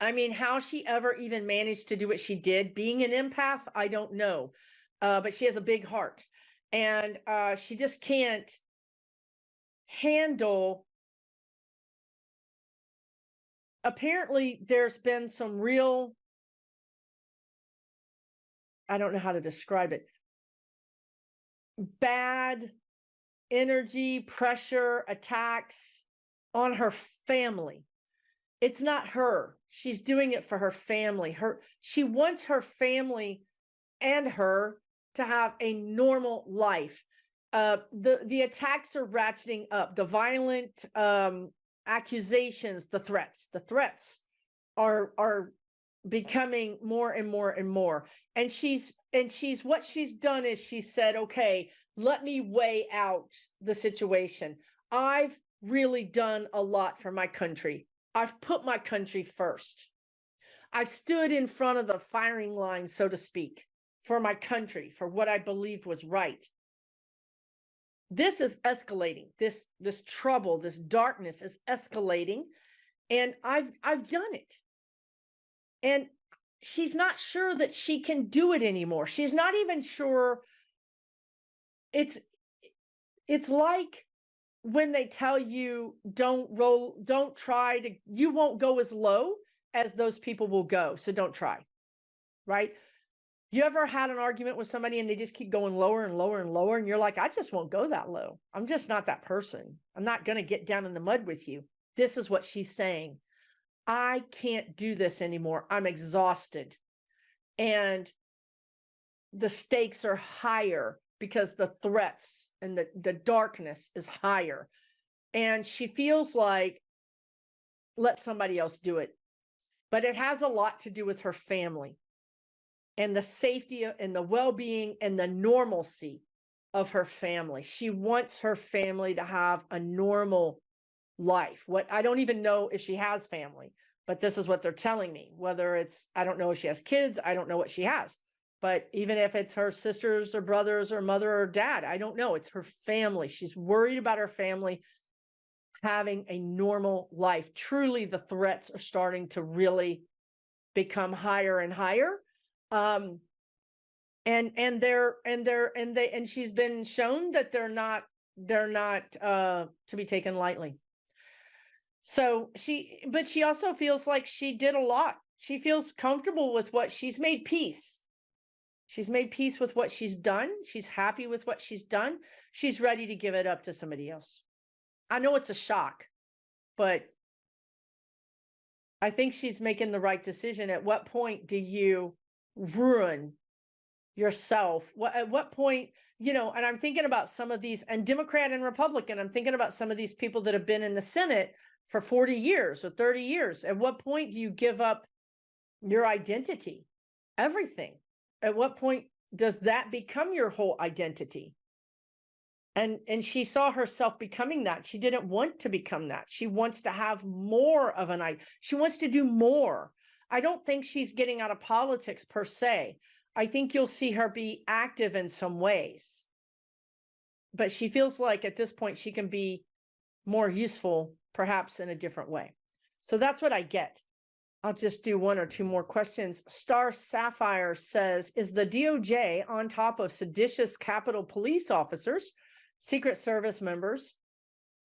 I mean, how she ever even managed to do what she did, being an empath, I don't know. But she has a big heart, and she just can't handle. Apparently, there's been some real, I don't know how to describe it, bad energy, pressure, attacks on her family. It's not her. She's doing it for her family. She wants her family and her to have a normal life. The attacks are ratcheting up. The violent accusations, the threats are becoming more and more and more. And what she's done is she said, okay, let me weigh out the situation. I've really done a lot for my country. I've put my country first. I've stood in front of the firing line, so to speak, for my country, for what I believed was right. This is escalating. This trouble, this darkness is escalating, and I've done it. And she's not sure that she can do it anymore. She's not even sure. It's like when they tell you don't try to, you won't go as low as those people will go. So don't try, right? You ever had an argument with somebody and they just keep going lower and lower and lower, and you're like, I just won't go that low. I'm just not that person. I'm not going to get down in the mud with you. This is what she's saying. I can't do this anymore. I'm exhausted. And the stakes are higher because the threats and the darkness is higher. And she feels like, let somebody else do it. But it has a lot to do with her family and the safety and the well-being and the normalcy of her family. She wants her family to have a normal life. I don't even know if she has family, but this is what they're telling me. Whether it's, I don't know if she has kids, I don't know what she has. But even if it's her sisters or brothers or mother or dad, I don't know. It's her family. She's worried about her family having a normal life. Truly, the threats are starting to really become higher and higher. And she's been shown that they're not to be taken lightly. So but she also feels like she did a lot. She feels comfortable with what she's made peace. She's made peace with what she's done. She's happy with what she's done. She's ready to give it up to somebody else. I know it's a shock, but I think she's making the right decision. At what point do you ruin yourself? At what point, and I'm thinking about some of these, and Democrat and Republican, I'm thinking about some of these people that have been in the Senate for 40 years or 30 years. At what point do you give up your identity? Everything. At what point does that become your whole identity? And she saw herself becoming that. She didn't want to become that. She wants to have more of she wants to do more. I don't think she's getting out of politics per se. I think you'll see her be active in some ways. But she feels like at this point she can be more useful, perhaps in a different way. So that's what I get. I'll just do one or two more questions. Star Sapphire says, is the DOJ on top of seditious Capitol Police officers, Secret Service members,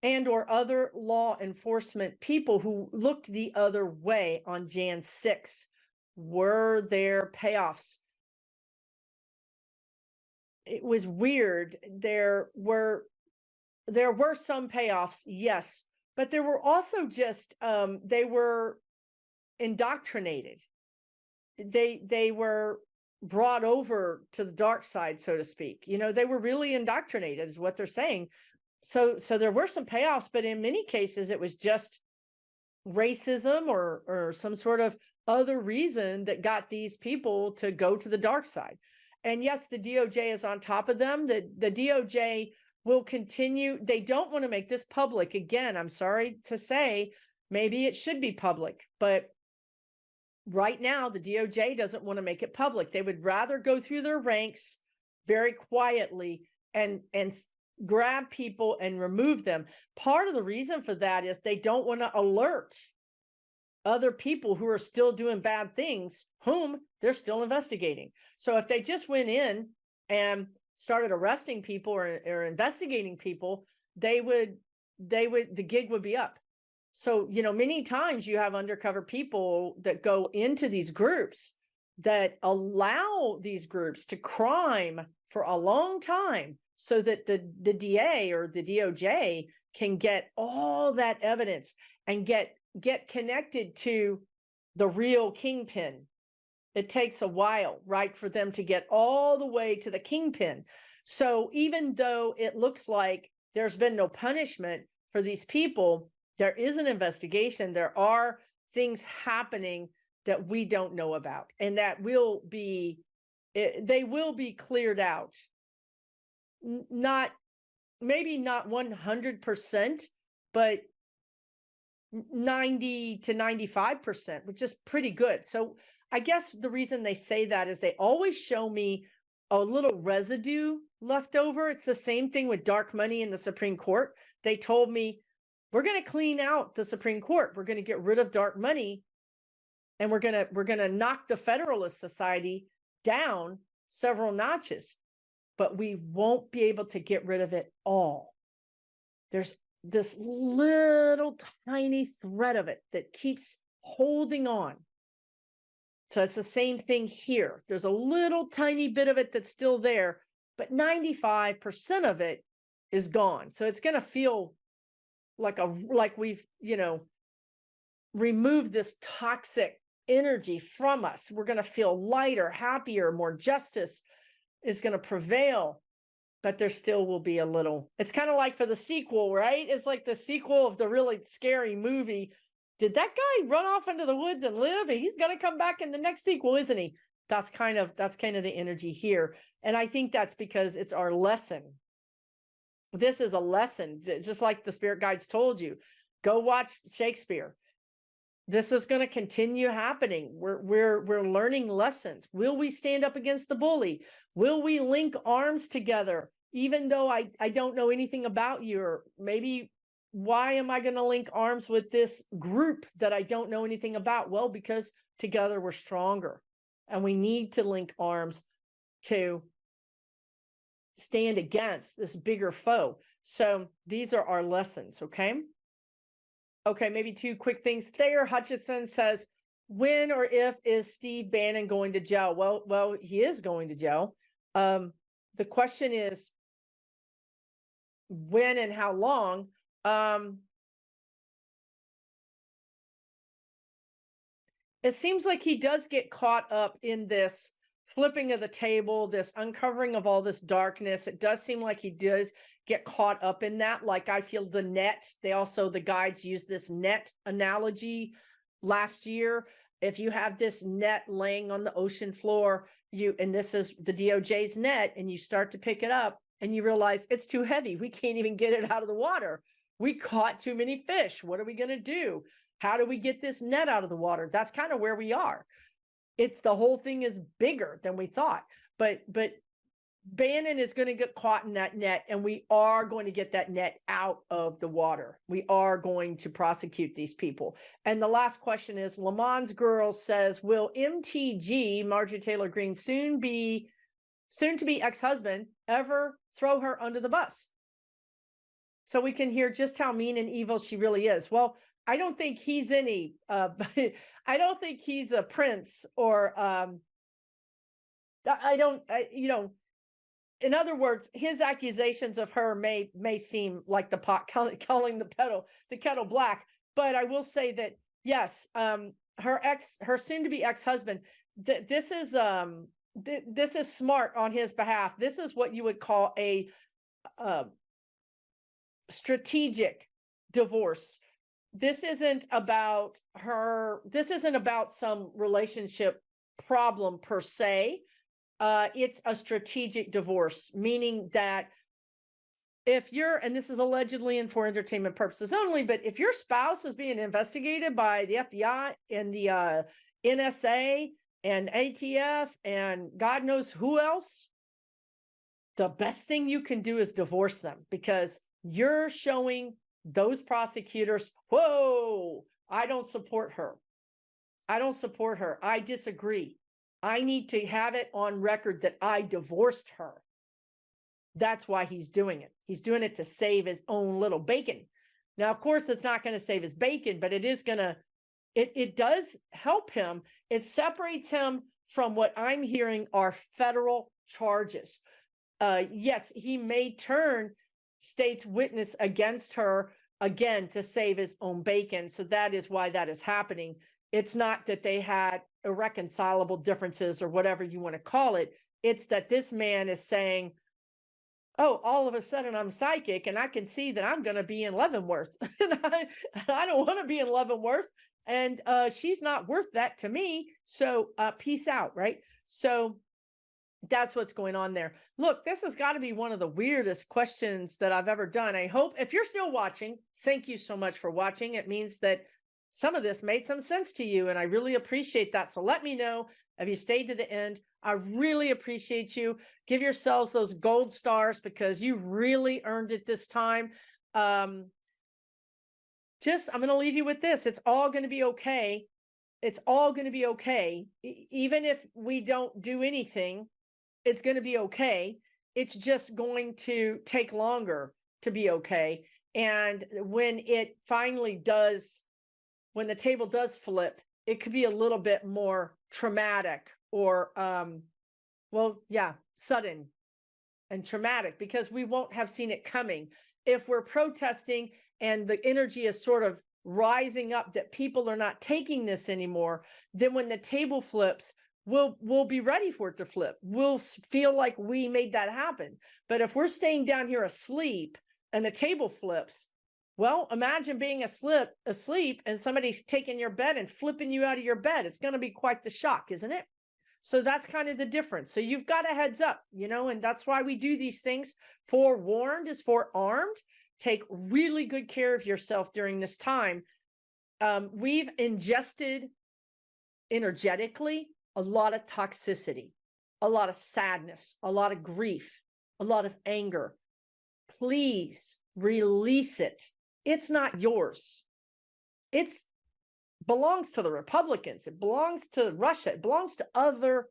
and or other law enforcement people who looked the other way on Jan 6? Were there payoffs? It was weird. There were some payoffs, yes, but there were also just they were indoctrinated. They were brought over to the dark side, so to speak. They were really indoctrinated, is what they're saying. So there were some payoffs, but in many cases it was just racism or some sort of other reason that got these people to go to the dark side. And yes, the DOJ is on top of them. The DOJ will continue. They don't want to make this public. Again, I'm sorry to say, maybe it should be public, but right now, the DOJ doesn't want to make it public. They would rather go through their ranks very quietly and grab people and remove them. Part of the reason for that is they don't want to alert other people who are still doing bad things, whom they're still investigating. So if they just went in and started arresting people or investigating people, the gig would be up. So, many times you have undercover people that go into these groups that allow these groups to crime for a long time so that the DA or the DOJ can get all that evidence and get connected to the real kingpin. It takes a while, right, for them to get all the way to the kingpin. So even though it looks like there's been no punishment for these people, there is an investigation. There are things happening that we don't know about, and that will be, they will be cleared out. Not, maybe not 100%, but 90 to 95%, which is pretty good. So I guess the reason they say that is they always show me a little residue left over. It's the same thing with dark money in the Supreme Court. They told me, we're going to clean out the Supreme Court. We're going to get rid of dark money, and we're going to knock the Federalist Society down several notches, but we won't be able to get rid of it all. There's this little tiny thread of it that keeps holding on. So it's the same thing here. There's a little tiny bit of it that's still there, but 95% of it is gone. So it's going to feel like we've, removed this toxic energy from us. We're going to feel lighter, happier, more justice is going to prevail. But there still will be a little, it's kind of like for the sequel, right? It's like the sequel of the really scary movie. Did that guy run off into the woods and live? And he's going to come back in the next sequel, isn't he? That's kind of the energy here. And I think that's because it's our lesson. This is a lesson. It's just like the spirit guides told you, go watch Shakespeare. This is going to continue happening. We're learning lessons. Will we stand up against the bully? Will we link arms together? Even though I don't know anything about you, or maybe why am I going to link arms with this group that I don't know anything about? Well, because together we're stronger, and we need to link arms to stand against this bigger foe. So these are our lessons. Okay, maybe two quick things. Thayer Hutchinson says, when or if is Steve Bannon going to jail? Well, he is going to jail. The question is when and how long. It seems like he does get caught up in this flipping of the table, this uncovering of all this darkness. It does seem like he does get caught up in that. Like, I feel the net, the guides use this net analogy last year. If you have this net laying on the ocean floor, and this is the DOJ's net, and you start to pick it up and you realize it's too heavy. We can't even get it out of the water. We caught too many fish. What are we going to do? How do we get this net out of the water? That's kind of where we are. It's the whole thing is bigger than we thought, but Bannon is going to get caught in that net, and we are going to get that net out of the water. We are going to prosecute these people. And the last question is, Lamont's Girl says, will MTG, Marjorie Taylor Greene, soon to be ex-husband, ever throw her under the bus? So we can hear just how mean and evil she really is. Well, I don't think he's any, I don't think he's a prince, or in other words, his accusations of her may seem like the pot calling the kettle black. But I will say that, yes, her soon-to-be ex-husband, this is smart on his behalf. This is what you would call a strategic divorce. This isn't about her. This isn't about some relationship problem per se. It's a strategic divorce, meaning that if you're, and this is allegedly and for entertainment purposes only, but if your spouse is being investigated by the FBI and the NSA and ATF and God knows who else, the best thing you can do is divorce them, because you're showing those prosecutors, whoa, I don't support her. I disagree. I need to have it on record that I divorced her. That's why he's doing it. He's doing it to save his own little bacon. Now, of course, it's not going to save his bacon, but it is going to, it does help him. It separates him from what I'm hearing are federal charges. Yes, he may turn state's witness against her again to save his own bacon. So that is why that is happening. It's not that they had irreconcilable differences or whatever you want to call it. It's that this man is saying, oh, all of a sudden I'm psychic and I can see that I'm going to be in Leavenworth. And I don't want to be in Leavenworth. and she's not worth that to me. So peace out, right? So that's what's going on there. Look, this has got to be one of the weirdest questions that I've ever done. I hope if you're still watching, thank you so much for watching. It means that some of this made some sense to you, and I really appreciate that. So let me know if you stayed to the end. I really appreciate you. Give yourselves those gold stars because you've really earned it this time. I'm going to leave you with this. It's all going to be okay. It's all going to be okay. Even if we don't do anything, it's going to be okay. It's just going to take longer to be okay. And when it finally does, when the table does flip, it could be a little bit more traumatic or, sudden and traumatic because we won't have seen it coming. If we're protesting and the energy is sort of rising up that people are not taking this anymore, then when the table flips, we'll be ready for it to flip. We'll feel like we made that happen. But if we're staying down here asleep and the table flips, well, imagine being asleep and somebody's taking your bed and flipping you out of your bed. It's going to be quite the shock, isn't it? So that's kind of the difference. So you've got a heads up, and that's why we do these things. Forewarned is forearmed. Take really good care of yourself during this time. We've ingested energetically a lot of toxicity, a lot of sadness, a lot of grief, a lot of anger. Please release it. It's not yours. It belongs to the Republicans. It belongs to Russia. It belongs to other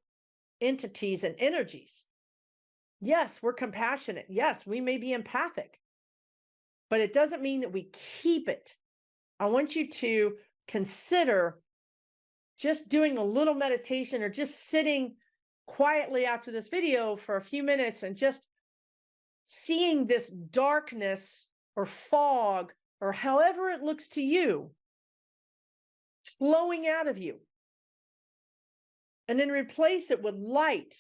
entities and energies. Yes, we're compassionate. Yes, we may be empathic, but it doesn't mean that we keep it. I want you to consider just doing a little meditation or just sitting quietly after this video for a few minutes and just seeing this darkness or fog or however it looks to you flowing out of you, and then replace it with light.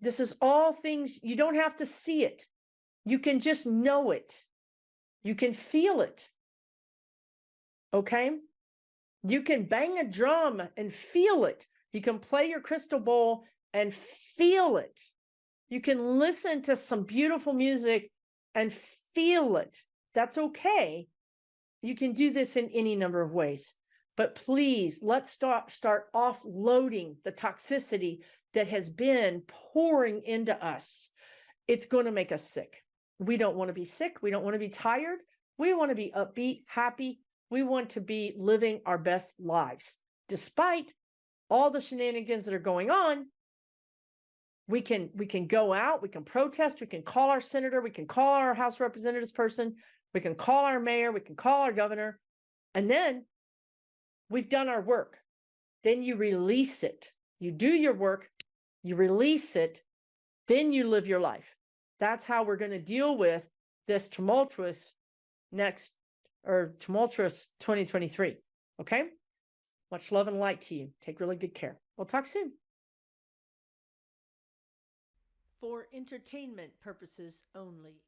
This is all things, you don't have to see it. You can just know it. You can feel it. Okay? You can bang a drum and feel it. You can play your crystal bowl and feel it. You can listen to some beautiful music and feel it. That's okay. You can do this in any number of ways. But please, let's start offloading the toxicity that has been pouring into us. It's going to make us sick. We don't want to be sick. We don't want to be tired. We want to be upbeat, happy. We want to be living our best lives. Despite all the shenanigans that are going on, we can go out, we can protest, we can call our senator, we can call our House Representatives person, we can call our mayor, we can call our governor, and then we've done our work. Then you release it. You do your work, you release it, then you live your life. That's how we're going to deal with this tumultuous 2023. Okay? Much love and light to you. Take really good care. We'll talk soon. For entertainment purposes only.